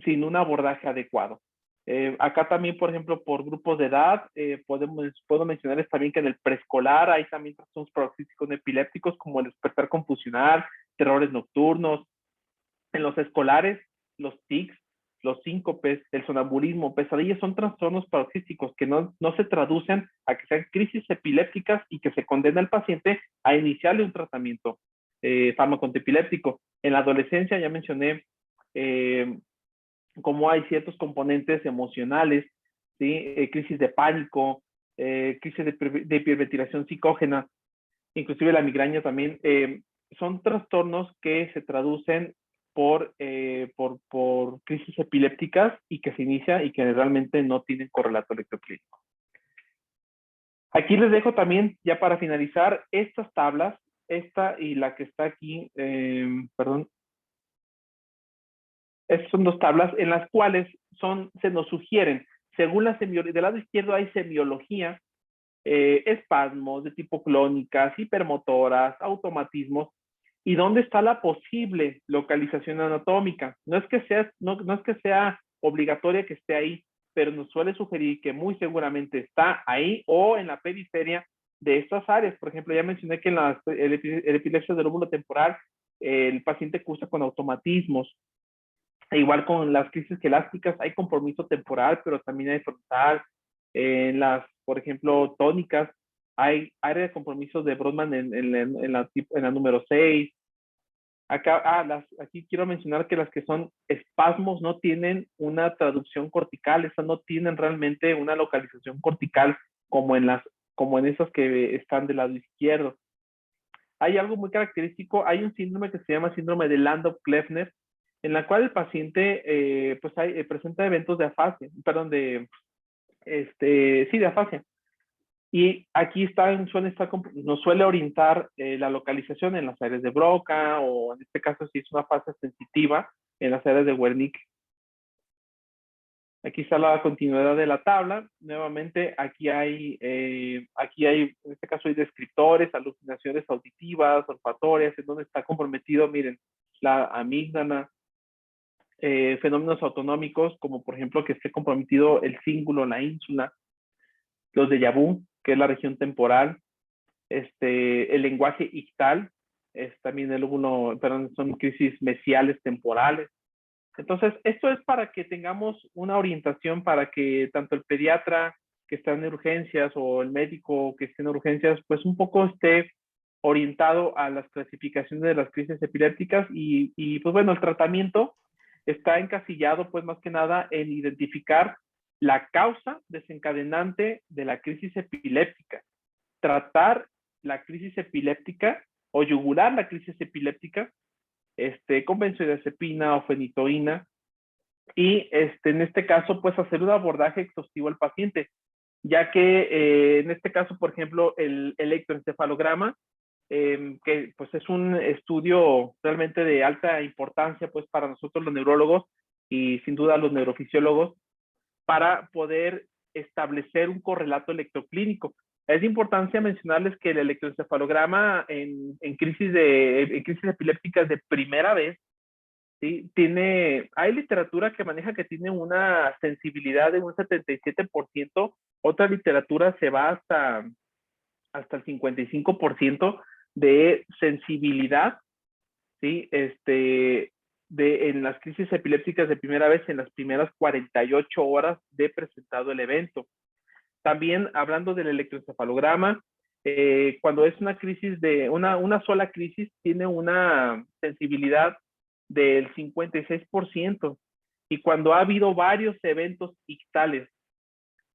Sin un abordaje adecuado. Acá también, por ejemplo, por grupos de edad, puedo mencionarles también que en el preescolar hay también trastornos paroxísticos no epilépticos, como el despertar confusional, terrores nocturnos. En los escolares, los tics, los síncopes, el sonambulismo, pesadillas, son trastornos paroxísticos que no se traducen a que sean crisis epilépticas, y que se condena al paciente a iniciarle un tratamiento fármaco antiepiléptico. En la adolescencia ya mencioné cómo hay ciertos componentes emocionales, ¿sí? Crisis de pánico, crisis de hiperventilación psicógena, inclusive la migraña también. Son trastornos que se traducen por crisis epilépticas, y que se inicia y que realmente no tienen correlato electroclínico. Aquí les dejo también, ya para finalizar, estas tablas, esta y la que está aquí, perdón. Estas son dos tablas en las cuales se nos sugieren, según la semiología, del lado izquierdo hay semiología, espasmos de tipo clónicas, hipermotoras, automatismos, y dónde está la posible localización anatómica. No es que sea obligatoria que esté ahí, pero nos suele sugerir que muy seguramente está ahí o en la periferia de estas áreas. Por ejemplo, ya mencioné que en el epilepsia del lóbulo temporal, el paciente cursa con automatismos. Igual con las crisis elásticas hay compromiso temporal, pero también hay frontal. En por ejemplo, tónicas, hay área de compromiso de Brodmann en la número 6. Aquí quiero mencionar que las que son espasmos no tienen una traducción cortical, esas no tienen realmente una localización cortical como en esas que están del lado izquierdo. hay algo muy característico, hay un síndrome que se llama síndrome de Landau-Kleffner, en la cual el paciente presenta eventos de afasia, perdón, de afasia. Y aquí nos suele orientar la localización en las áreas de Broca, o en este caso si es una fase sensitiva, en las áreas de Wernicke. Aquí está la continuidad de la tabla. Nuevamente, aquí hay, en este caso hay descriptores, alucinaciones auditivas, olfatorias, en donde está comprometido, miren, la amígdala, fenómenos autonómicos, como por ejemplo que esté comprometido el cíngulo, la ínsula, los déjà vu, que es la región temporal, el lenguaje ictal, es también son crisis mesiales temporales. Entonces, esto es para que tengamos una orientación para que tanto el pediatra que está en urgencias o el médico que esté en urgencias, pues un poco esté orientado a las clasificaciones de las crisis epilépticas y pues bueno, el tratamiento está encasillado pues más que nada en identificar la causa desencadenante de la crisis epiléptica, tratar la crisis epiléptica o yugular la crisis epiléptica con benzodiazepina o fenitoína y en este caso pues hacer un abordaje exhaustivo al paciente, ya que en este caso por ejemplo el electroencefalograma que pues es un estudio realmente de alta importancia pues para nosotros los neurólogos y sin duda los neurofisiólogos para poder establecer un correlato electroclínico. Es de importancia mencionarles que el electroencefalograma en crisis epilépticas de primera vez, ¿sí? Hay literatura que maneja que tiene una sensibilidad de un 77%, otra literatura se va hasta el 55% de sensibilidad, ¿sí? En las crisis epilépticas de primera vez en las primeras 48 horas de presentado el evento. También hablando del electroencefalograma, cuando es una crisis una sola crisis, tiene una sensibilidad del 56%. Y cuando ha habido varios eventos ictales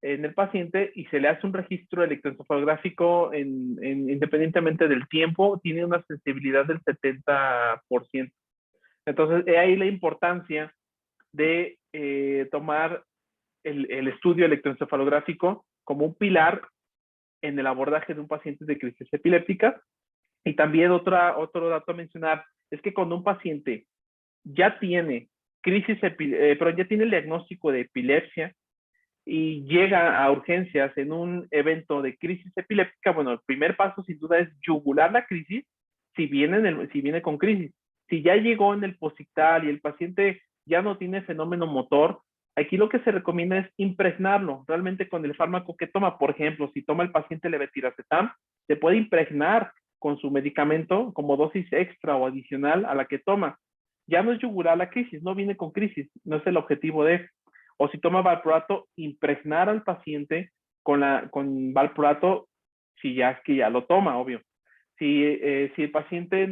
en el paciente y se le hace un registro electroencefalográfico independientemente del tiempo, tiene una sensibilidad del 70%. Entonces, ahí la importancia de tomar el estudio electroencefalográfico como un pilar en el abordaje de un paciente de crisis epiléptica. Y también otro dato a mencionar es que cuando un paciente ya tiene pero ya tiene el diagnóstico de epilepsia y llega a urgencias en un evento de crisis epiléptica, bueno, el primer paso sin duda es yugular la crisis si viene con crisis. Si ya llegó en el posictal y el paciente ya no tiene fenómeno motor, aquí lo que se recomienda es impregnarlo realmente con el fármaco que toma. Por ejemplo, si toma el paciente levetiracetam, se puede impregnar con su medicamento como dosis extra o adicional a la que toma. Ya no es yugular la crisis, no viene con crisis, no es el objetivo o si toma valproato, impregnar al paciente con valproato si ya es que ya lo toma, obvio. Si el paciente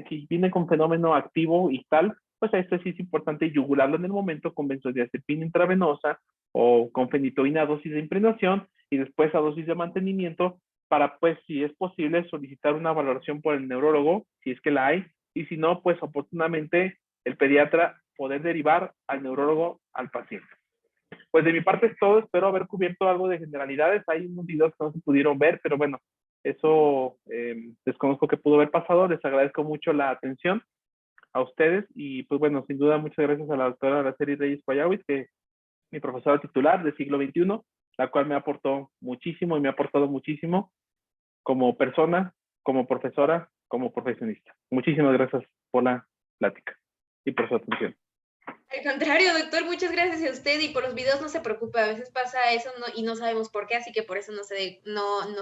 si viene con fenómeno activo y tal, pues esto sí es importante yugularlo en el momento con benzodiazepina intravenosa o con fenitoína a dosis de impregnación y después a dosis de mantenimiento para, pues, si es posible, solicitar una valoración por el neurólogo, si es que la hay, y si no, pues oportunamente el pediatra poder derivar al neurólogo al paciente. Pues de mi parte es todo, espero haber cubierto algo de generalidades, hay unos videos que no se pudieron ver, pero bueno, eso desconozco que pudo haber pasado, les agradezco mucho la atención a ustedes y pues bueno, sin duda muchas gracias a la doctora Araceli Reyes Payawis, que es mi profesora titular del siglo XXI, la cual me aportó muchísimo y me ha aportado muchísimo como persona, como profesora, como profesionista. Muchísimas gracias por la plática y por su atención. Al contrario, doctor, muchas gracias a usted y por los videos no se preocupe, a veces pasa eso y no sabemos por qué, así que por eso no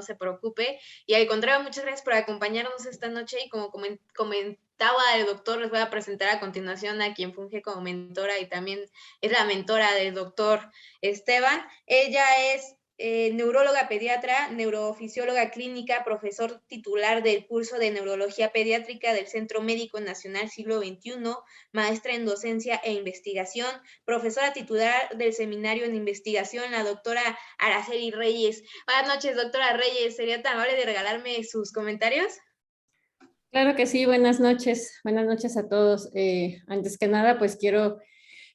se preocupe. Y al contrario, muchas gracias por acompañarnos esta noche y como comentaba el doctor, les voy a presentar a continuación a quien funge como mentora y también es la mentora del doctor Esteban. Ella es neuróloga pediatra, neurofisióloga clínica, profesor titular del curso de neurología pediátrica del Centro Médico Nacional Siglo XXI, maestra en docencia e investigación, profesora titular del seminario en investigación, la doctora Araceli Reyes. Buenas noches, doctora Reyes. ¿Sería tan amable de regalarme sus comentarios? Claro que sí, buenas noches a todos. Antes que nada, pues quiero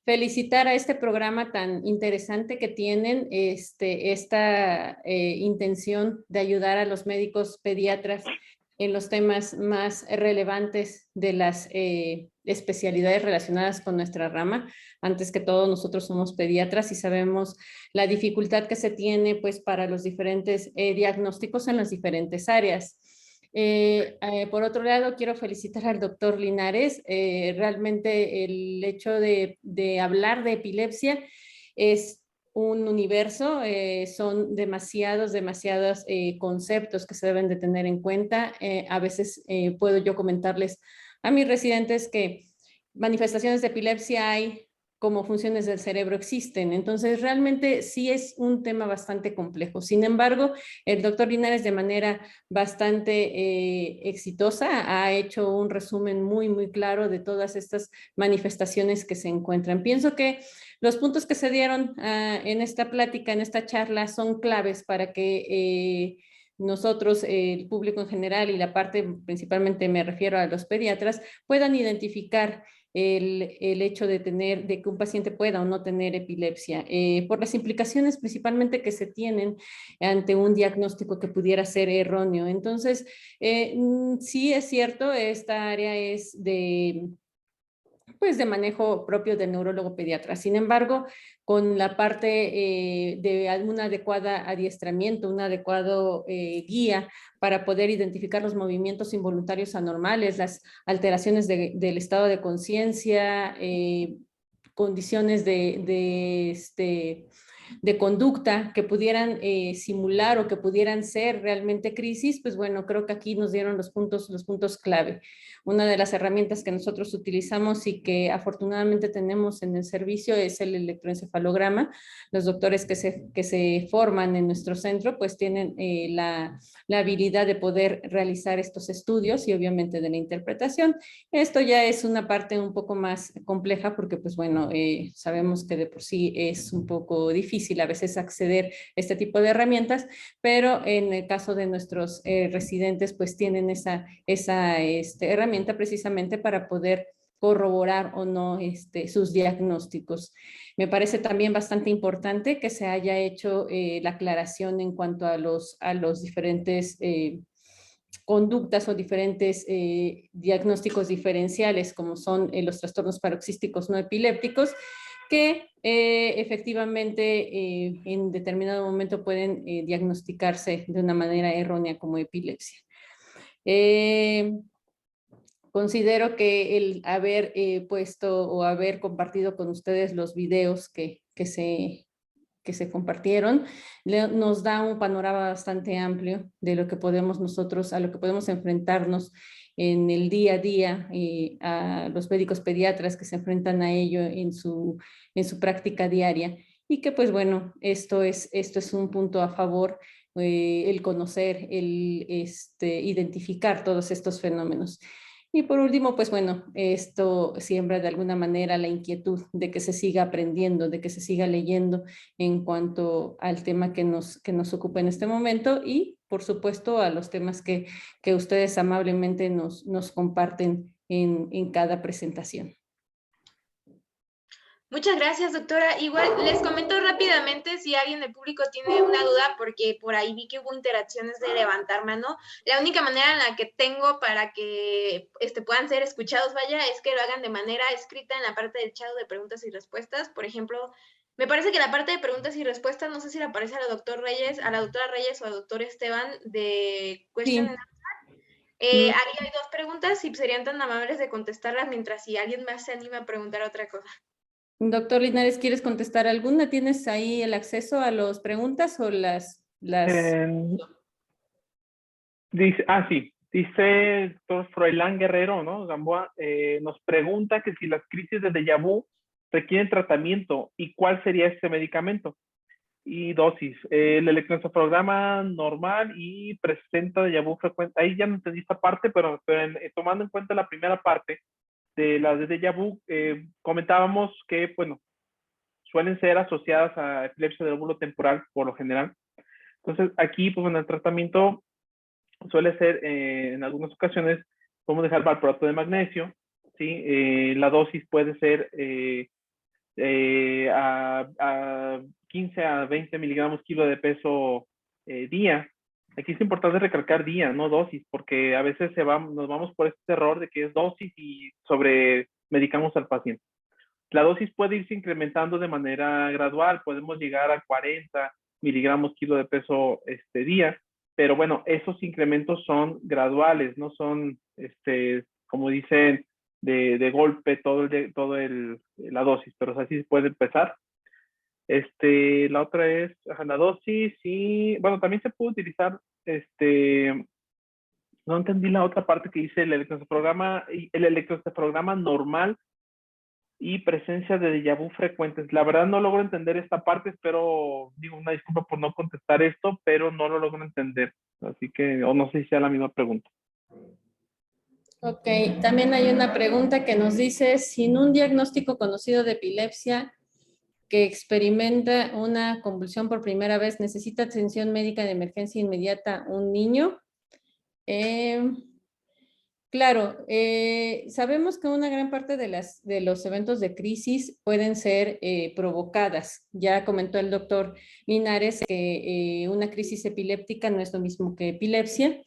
felicitar a este programa tan interesante que tienen, esta intención de ayudar a los médicos pediatras en los temas más relevantes de las especialidades relacionadas con nuestra rama. Antes que todo, nosotros somos pediatras y sabemos la dificultad que se tiene pues para los diferentes diagnósticos en las diferentes áreas. Por otro lado, quiero felicitar al doctor Linares. Realmente el hecho de hablar de epilepsia es un universo, son demasiados conceptos que se deben de tener en cuenta. A veces puedo yo comentarles a mis residentes que manifestaciones de epilepsia hay, como funciones del cerebro existen. Entonces, realmente sí es un tema bastante complejo. Sin embargo, el doctor Linares de manera bastante exitosa ha hecho un resumen muy claro de todas estas manifestaciones que se encuentran. Pienso que los puntos que se dieron en esta plática, en esta charla, son claves para que nosotros, el público en general y la parte, principalmente me refiero a los pediatras, puedan identificar el hecho de que un paciente pueda o no tener epilepsia, por las implicaciones principalmente que se tienen ante un diagnóstico que pudiera ser erróneo. Entonces, sí es cierto, esta área es pues de manejo propio del neurólogo pediatra. Sin embargo, con la parte de un adecuado adiestramiento, un adecuado guía para poder identificar los movimientos involuntarios anormales, las alteraciones del estado de conciencia, condiciones de conducta que pudieran simular o que pudieran ser realmente crisis, pues bueno, creo que aquí nos dieron los puntos clave. Una de las herramientas que nosotros utilizamos y que afortunadamente tenemos en el servicio es el electroencefalograma. Los doctores que se forman en nuestro centro pues tienen la habilidad de poder realizar estos estudios y obviamente de la interpretación. Esto ya es una parte un poco más compleja porque pues bueno, sabemos que de por sí es un poco difícil a veces acceder a este tipo de herramientas, pero en el caso de nuestros residentes pues tienen esa herramienta precisamente para poder corroborar o no sus diagnósticos. Me parece también bastante importante que se haya hecho la aclaración en cuanto a los diferentes conductas o diferentes diagnósticos diferenciales, como son los trastornos paroxísticos no epilépticos, que efectivamente en determinado momento pueden diagnosticarse de una manera errónea como epilepsia. Considero que el haber puesto o haber compartido con ustedes los videos que se compartieron, nos da un panorama bastante amplio de lo que podemos nosotros, a lo que podemos enfrentarnos en el día a día, a los médicos pediatras que se enfrentan a ello en su práctica diaria. Y que pues bueno, esto es un punto a favor, el conocer, el identificar todos estos fenómenos. Y por último, pues bueno, esto siembra de alguna manera la inquietud de que se siga aprendiendo, de que se siga leyendo en cuanto al tema que nos ocupa en este momento y, por supuesto, a los temas que ustedes amablemente nos comparten en cada presentación. Muchas gracias, doctora. Igual les comento rápidamente si alguien del público tiene una duda, porque por ahí vi que hubo interacciones de levantar mano. La única manera en la que tengo para que puedan ser escuchados, vaya, es que lo hagan de manera escrita en la parte del chat de preguntas y respuestas. Por ejemplo, me parece que la parte de preguntas y respuestas, no sé si le aparece a la doctora Reyes o al doctor Esteban de Question and Answer. Ahí hay dos preguntas y serían tan amables de contestarlas mientras si alguien más se anima a preguntar otra cosa. Doctor Linares, ¿quieres contestar alguna? ¿Tienes ahí el acceso a las preguntas o las... Sí. Dice el doctor Froilán Guerrero, ¿no? Gamboa, nos pregunta que si las crisis de déjà vu requieren tratamiento y cuál sería este medicamento y dosis. El electroencefalograma normal y presenta déjà vu frecuente. Ahí ya no entendí esta parte, pero tomando en cuenta la primera parte de las de déjà vu, comentábamos que, bueno, suelen ser asociadas a epilepsia del lóbulo temporal por lo general. Entonces, aquí, pues, bueno, el tratamiento suele ser en algunas ocasiones podemos dejar valproato de magnesio, ¿sí? La dosis puede ser a 15 a 20 miligramos kilo de peso día. Aquí es importante recalcar día, no dosis, porque a veces nos vamos por este error de que es dosis y sobremedicamos al paciente. La dosis puede irse incrementando de manera gradual, podemos llegar a 40 miligramos kilo de peso día, pero bueno, esos incrementos son graduales, no son, como dicen, de golpe la dosis, pero así se puede empezar. La otra es la dosis y, bueno, también se puede utilizar, no entendí la otra parte que dice el electroencefalograma normal y presencia de déjà vu frecuentes. La verdad no logro entender esta parte, espero, digo, una disculpa por no contestar esto, pero no lo logro entender. Así que, o no sé si sea la misma pregunta. Ok, también hay una pregunta que nos dice, sin un diagnóstico conocido de epilepsia que experimenta una convulsión por primera vez, ¿necesita atención médica de emergencia inmediata un niño? Claro, sabemos que una gran parte de los eventos de crisis pueden ser provocadas. Ya comentó el doctor Linares que una crisis epiléptica no es lo mismo que epilepsia.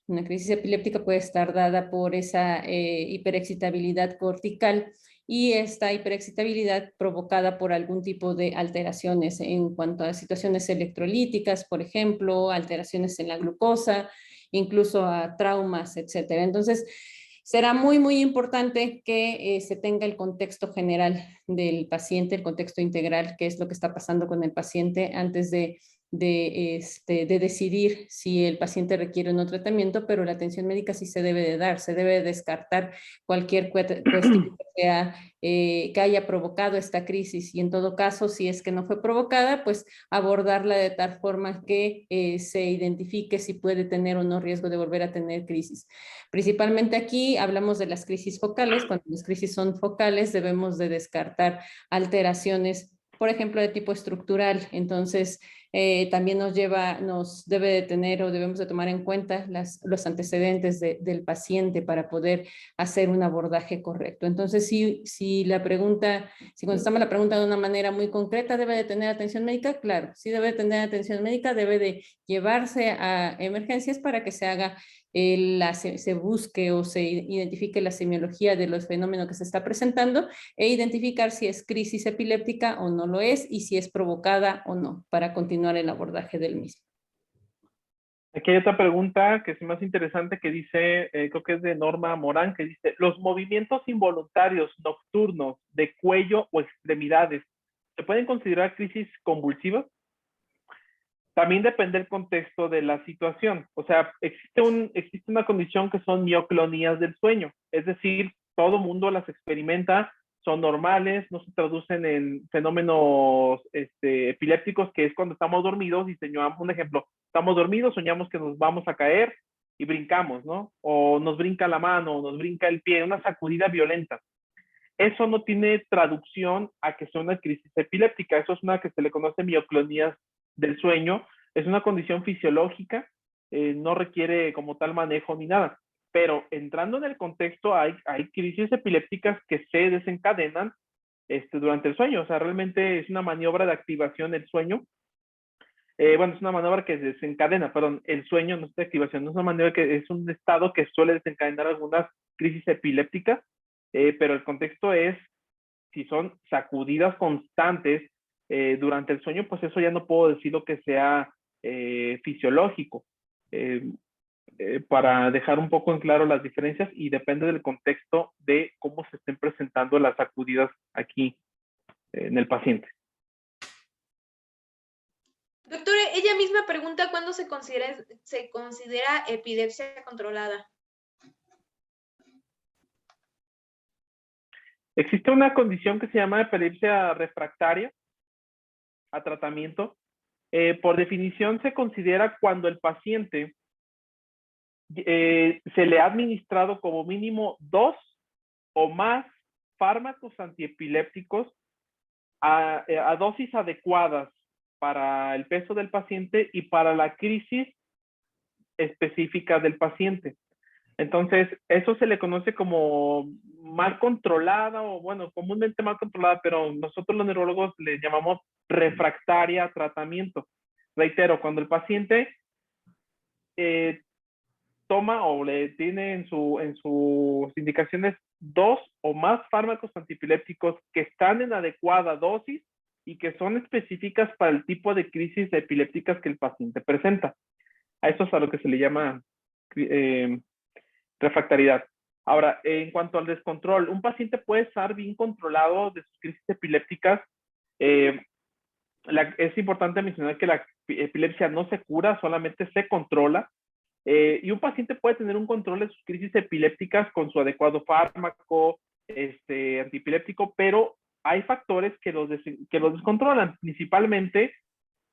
Una crisis epiléptica puede estar dada por esa hiperexcitabilidad cortical y esta hiperexcitabilidad provocada por algún tipo de alteraciones en cuanto a situaciones electrolíticas, por ejemplo, alteraciones en la glucosa, incluso a traumas, etcétera. Entonces, será muy, muy importante que se tenga el contexto general del paciente, el contexto integral, qué es lo que está pasando con el paciente antes de decidir si el paciente requiere o no tratamiento, pero la atención médica sí se debe de dar, se debe de descartar cualquier cuestión que haya provocado esta crisis y en todo caso, si es que no fue provocada, pues abordarla de tal forma que se identifique si puede tener o no riesgo de volver a tener crisis. Principalmente aquí hablamos de las crisis focales, cuando las crisis son focales debemos de descartar alteraciones, por ejemplo, de tipo estructural, entonces también nos debe de tener o debemos de tomar en cuenta los antecedentes del paciente para poder hacer un abordaje correcto. Entonces, si contestamos la pregunta de una manera muy concreta, ¿debe de tener atención médica? Claro, sí debe de tener atención médica, debe de llevarse a emergencias para que se haga se busque o se identifique la semiología de los fenómenos que se está presentando e identificar si es crisis epiléptica o no lo es y si es provocada o no para continuar el abordaje del mismo. Aquí hay otra pregunta que es más interesante que dice, creo que es de Norma Morán, que dice, ¿los movimientos involuntarios nocturnos de cuello o extremidades se pueden considerar crisis convulsivas? También depende del contexto de la situación. O sea, existe una condición que son mioclonías del sueño. Es decir, todo mundo las experimenta, son normales, no se traducen en fenómenos epilépticos, que es cuando estamos dormidos y soñamos, un ejemplo, estamos dormidos, soñamos que nos vamos a caer y brincamos, ¿no? O nos brinca la mano, o nos brinca el pie, una sacudida violenta. Eso no tiene traducción a que sea una crisis epiléptica. Eso es una que se le conoce mioclonías del sueño. Es una condición fisiológica, no requiere como tal manejo ni nada. Pero entrando en el contexto, hay crisis epilépticas que se desencadenan durante el sueño. O sea, realmente es una maniobra de activación del sueño. Bueno, es una maniobra que desencadena, perdón, el sueño no es de activación, no es una maniobra que es un estado que suele desencadenar algunas crisis epilépticas, pero el contexto es, si son sacudidas constantes durante el sueño, pues eso ya no puedo decir lo que sea fisiológico. Para dejar un poco en claro las diferencias y depende del contexto de cómo se estén presentando las sacudidas aquí en el paciente. Doctor, ella misma pregunta cuándo se considera epilepsia controlada. Existe una condición que se llama epilepsia refractaria a tratamiento. Por definición se considera cuando el paciente se le ha administrado como mínimo 2 o más fármacos antiepilépticos a dosis adecuadas para el peso del paciente y para la crisis específica del paciente. Entonces, eso se le conoce como mal controlada o, bueno, comúnmente mal controlada, pero nosotros los neurólogos le llamamos refractaria a tratamiento. Reitero, cuando el paciente eh, toma o le tiene en sus indicaciones 2 o más fármacos antiepilépticos que están en adecuada dosis y que son específicas para el tipo de crisis epilépticas que el paciente presenta. A eso es a lo que se le llama refractariedad. Ahora, en cuanto al descontrol, un paciente puede estar bien controlado de sus crisis epilépticas. Es importante mencionar que la epilepsia no se cura, solamente se controla. Y un paciente puede tener un control de sus crisis epilépticas con su adecuado fármaco antiepiléptico, pero hay factores que los descontrolan, principalmente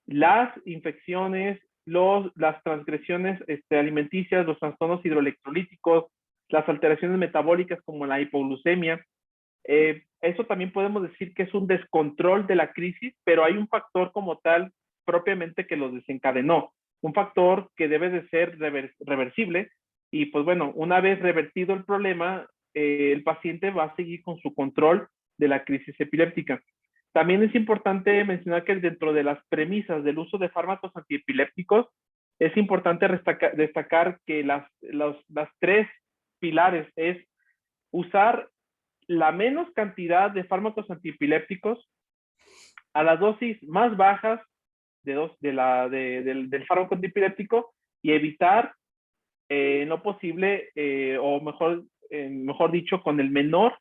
las infecciones, las transgresiones alimenticias, los trastornos hidroelectrolíticos, las alteraciones metabólicas como la hipoglucemia. Eso también podemos decir que es un descontrol de la crisis, pero hay un factor como tal propiamente que los desencadenó, un factor que debe de ser reversible y pues bueno, una vez revertido el problema, el paciente va a seguir con su control de la crisis epiléptica. También es importante mencionar que dentro de las premisas del uso de fármacos antiepilépticos, es importante destacar que las 3 pilares es usar la menos cantidad de fármacos antiepilépticos a las dosis más bajas del fármaco antiepiléptico y evitar en lo posible, o mejor dicho, con el menor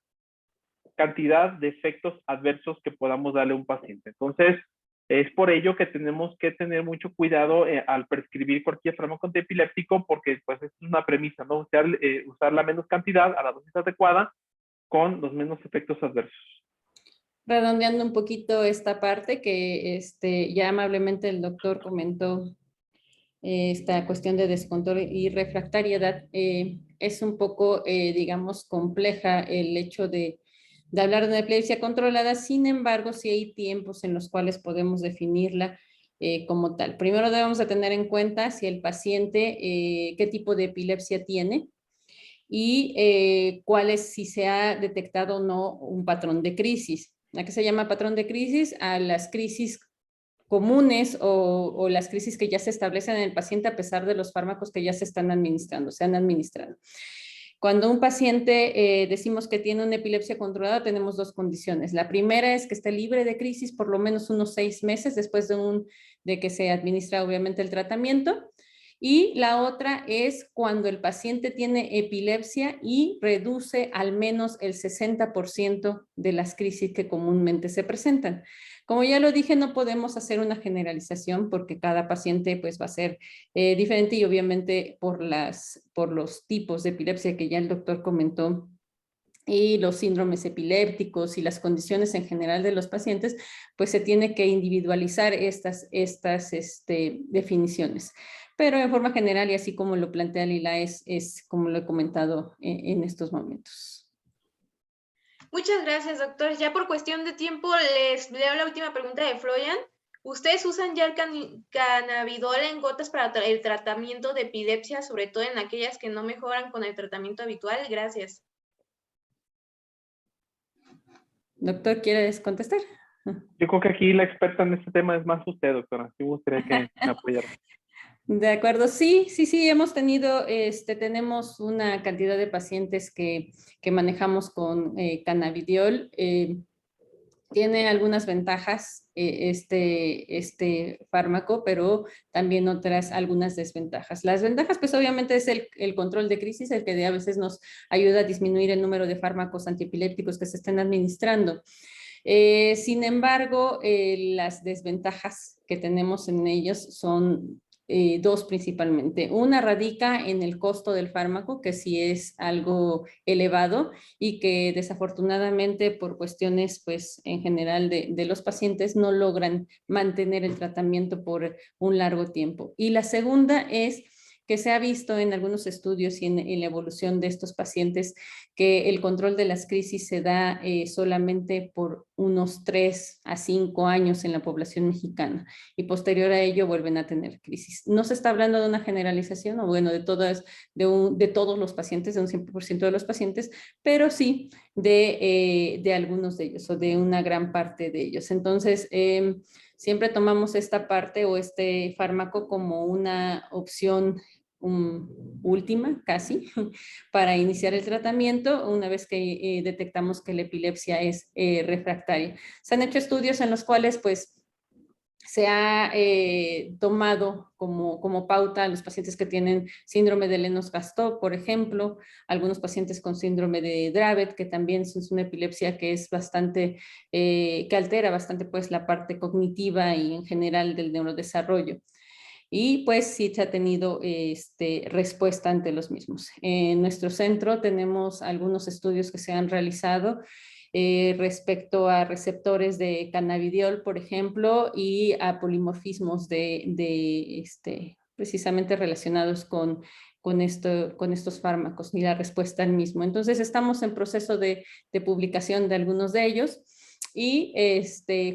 cantidad de efectos adversos que podamos darle a un paciente. Entonces, es por ello que tenemos que tener mucho cuidado al prescribir cualquier fármaco antiepiléptico, porque pues es una premisa, ¿no? Usar la menos cantidad a la dosis adecuada con los menos efectos adversos. Redondeando un poquito esta parte que ya amablemente el doctor comentó, esta cuestión de descontrol y refractariedad, es un poco, digamos, compleja el hecho de hablar de una epilepsia controlada. Sin embargo, sí hay tiempos en los cuales podemos definirla como tal. Primero debemos de tener en cuenta si el paciente, qué tipo de epilepsia tiene y si se ha detectado o no un patrón de crisis. ¿A qué se llama patrón de crisis? A las crisis comunes o las crisis que ya se establecen en el paciente a pesar de los fármacos que ya se están administrando, se han administrado. Cuando un paciente decimos que tiene una epilepsia controlada, tenemos 2 condiciones. La primera es que esté libre de crisis por lo menos unos 6 meses después de que se administra obviamente el tratamiento. Y la otra es cuando el paciente tiene epilepsia y reduce al menos el 60% de las crisis que comúnmente se presentan. Como ya lo dije, no podemos hacer una generalización porque cada paciente pues va a ser diferente y obviamente por los tipos de epilepsia que ya el doctor comentó y los síndromes epilépticos y las condiciones en general de los pacientes, pues se tiene que individualizar estas definiciones. Pero en forma general y así como lo plantea Lila, es como lo he comentado en estos momentos. Muchas gracias, doctor. Ya por cuestión de tiempo, les leo la última pregunta de Florian. ¿Ustedes usan ya el cannabidol en gotas para el tratamiento de epilepsia, sobre todo en aquellas que no mejoran con el tratamiento habitual? Gracias. Doctor, ¿quieres contestar? Yo creo que aquí la experta en este tema es más usted, doctora. Sí me gustaría que me apoyara. De acuerdo, sí, hemos tenido, tenemos una cantidad de pacientes que manejamos con cannabidiol. Tiene algunas ventajas este fármaco, pero también algunas desventajas. Las ventajas, pues obviamente es el control de crisis, el que a veces nos ayuda a disminuir el número de fármacos antiepilépticos que se estén administrando. Sin embargo, las desventajas que tenemos en ellos son 2 principalmente. Una radica en el costo del fármaco, que sí es algo elevado y que desafortunadamente por cuestiones pues en general de los pacientes no logran mantener el tratamiento por un largo tiempo. Y la segunda es que se ha visto en algunos estudios y en la evolución de estos pacientes que el control de las crisis se da solamente por unos 3 a 5 años en la población mexicana y posterior a ello vuelven a tener crisis. No se está hablando de una generalización o bueno, de todos los pacientes, de un 100% de los pacientes, pero sí de algunos de ellos o de una gran parte de ellos. Entonces, siempre tomamos esta parte o este fármaco como una opción última casi para iniciar el tratamiento una vez que detectamos que la epilepsia es refractaria. Se han hecho estudios en los cuales pues se ha tomado como pauta a los pacientes que tienen síndrome de Lennox-Gastaut, por ejemplo, algunos pacientes con síndrome de Dravet, que también es una epilepsia que es bastante, que altera bastante pues la parte cognitiva y en general del neurodesarrollo. Y pues sí se ha tenido respuesta ante los mismos. En nuestro centro tenemos algunos estudios que se han realizado respecto a receptores de cannabidiol, por ejemplo, y a polimorfismos precisamente relacionados con estos fármacos y la respuesta al mismo. Entonces estamos en proceso de publicación de algunos de ellos y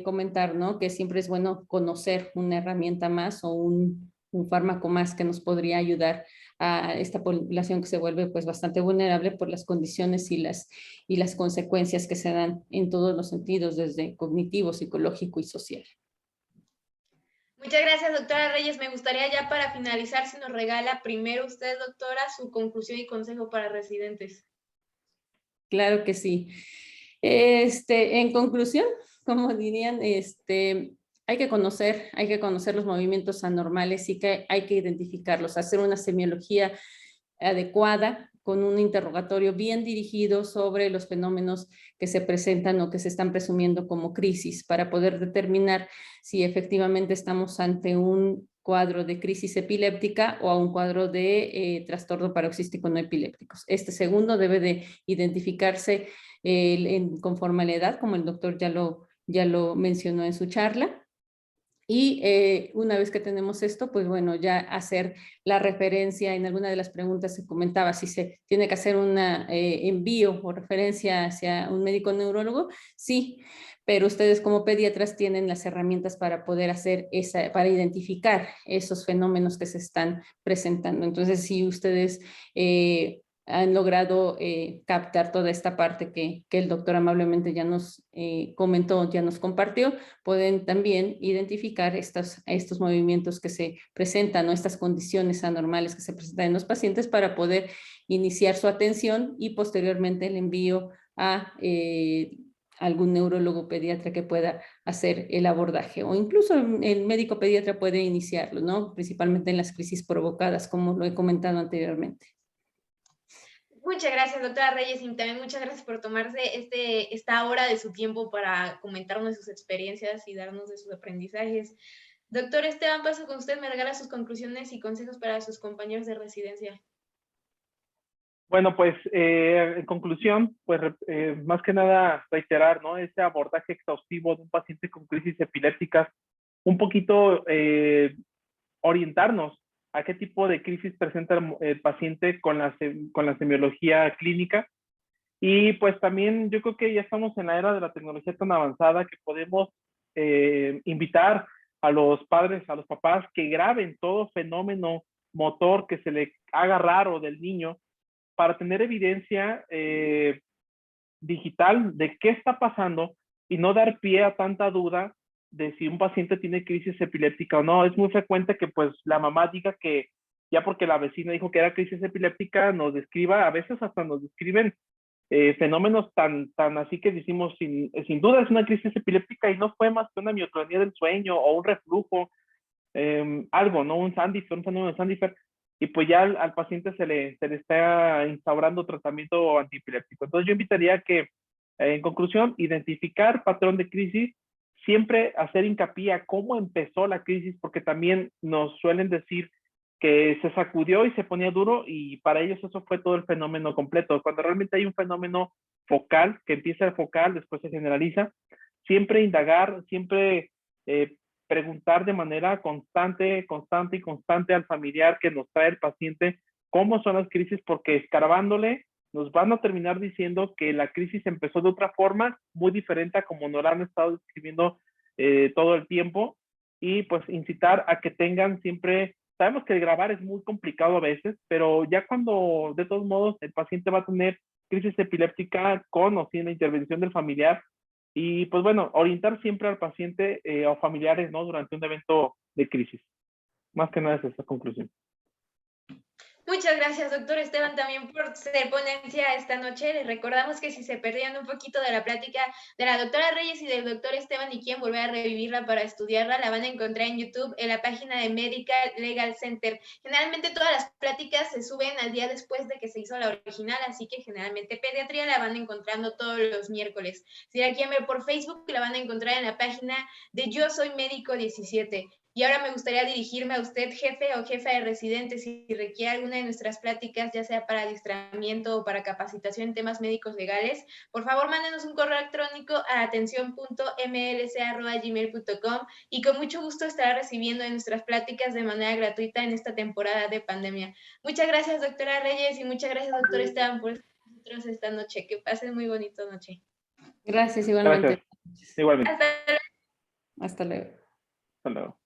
comentar, ¿no? Que siempre es bueno conocer una herramienta más o un fármaco más que nos podría ayudar a esta población que se vuelve pues bastante vulnerable por las condiciones y las consecuencias que se dan en todos los sentidos, desde cognitivo, psicológico y social. Muchas gracias, doctora Reyes. Me gustaría ya para finalizar, si nos regala primero usted, doctora, su conclusión y consejo para residentes. Claro que sí. En conclusión, como dirían, hay que conocer los movimientos anormales y que hay que identificarlos, hacer una semiología adecuada con un interrogatorio bien dirigido sobre los fenómenos que se presentan o que se están presumiendo como crisis para poder determinar si efectivamente estamos ante un cuadro de crisis epiléptica o a un cuadro de trastorno paroxístico no epilépticos. Este segundo debe de identificarse conforme a la edad, como el doctor ya lo mencionó en su charla. Y una vez que tenemos esto, pues bueno, ya hacer la referencia, en alguna de las preguntas se comentaba si se tiene que hacer un envío o referencia hacia un médico neurólogo, sí, pero ustedes como pediatras tienen las herramientas para poder para identificar esos fenómenos que se están presentando. Entonces, si ustedes han logrado captar toda esta parte que el doctor amablemente ya nos comentó, ya nos compartió, pueden también identificar estos movimientos que se presentan o estas condiciones anormales que se presentan en los pacientes para poder iniciar su atención y posteriormente el envío a algún neurólogo pediatra que pueda hacer el abordaje o incluso el médico pediatra puede iniciarlo, ¿no? Principalmente en las crisis provocadas, como lo he comentado anteriormente. Muchas gracias, doctora Reyes, y también muchas gracias por tomarse esta hora de su tiempo para comentarnos sus experiencias y darnos de sus aprendizajes. Doctor Esteban, paso con usted, me regala sus conclusiones y consejos para sus compañeros de residencia. Bueno, pues en conclusión, pues más que nada reiterar, ¿no? Este abordaje exhaustivo de un paciente con crisis epilépticas, un poquito orientarnos a qué tipo de crisis presenta el paciente con la semiología clínica. Y pues también yo creo que ya estamos en la era de la tecnología tan avanzada que podemos invitar a los padres, a los papás que graben todo fenómeno motor que se le haga raro del niño para tener evidencia digital de qué está pasando y no dar pie a tanta duda de si un paciente tiene crisis epiléptica o no. Es muy frecuente que pues la mamá diga que ya porque la vecina dijo que era crisis epiléptica, nos describa, a veces hasta nos describen fenómenos tan así que decimos sin duda es una crisis epiléptica y no fue más que una mioclonía del sueño o un reflujo, algo, ¿no? Un fenómeno de Sandifer, y pues ya al paciente se le está instaurando tratamiento antiepiléptico. Entonces yo invitaría que, en conclusión, identificar patrón de crisis, siempre hacer hincapié a cómo empezó la crisis, porque también nos suelen decir que se sacudió y se ponía duro y para ellos eso fue todo el fenómeno completo. Cuando realmente hay un fenómeno focal, que empieza focal, después se generaliza, siempre indagar, siempre preguntar de manera constante al familiar que nos trae el paciente cómo son las crisis, porque escarbándole nos van a terminar diciendo que la crisis empezó de otra forma, muy diferente a como nos la han estado describiendo todo el tiempo, y pues incitar a que tengan siempre, sabemos que el grabar es muy complicado a veces, pero ya cuando de todos modos el paciente va a tener crisis epiléptica con o sin la intervención del familiar, y pues bueno, orientar siempre al paciente o familiares, ¿no? Durante un evento de crisis. Más que nada es esa conclusión. Muchas gracias, doctor Esteban, también por ser ponencia esta noche. Les recordamos que si se perdían un poquito de la plática de la doctora Reyes y del doctor Esteban y quieren volver a revivirla para estudiarla, la van a encontrar en YouTube, en la página de Medical Legal Center. Generalmente todas las pláticas se suben al día después de que se hizo la original, así que generalmente pediatría la van encontrando todos los miércoles. Si la quieren ver por Facebook, la van a encontrar en la página de Yo Soy Médico 17. Y ahora me gustaría dirigirme a usted, jefe o jefa de residentes, si requiere alguna de nuestras pláticas, ya sea para adiestramiento o para capacitación en temas médicos legales, por favor mándenos un correo electrónico a atención.mlc@gmail.com y con mucho gusto estará recibiendo nuestras pláticas de manera gratuita en esta temporada de pandemia. Muchas gracias, doctora Reyes, y muchas gracias, doctor Esteban, por estar con nosotros esta noche. Que pasen muy bonita noche. Gracias, igualmente. Gracias. Igualmente. Hasta luego. Hasta luego. Hasta luego.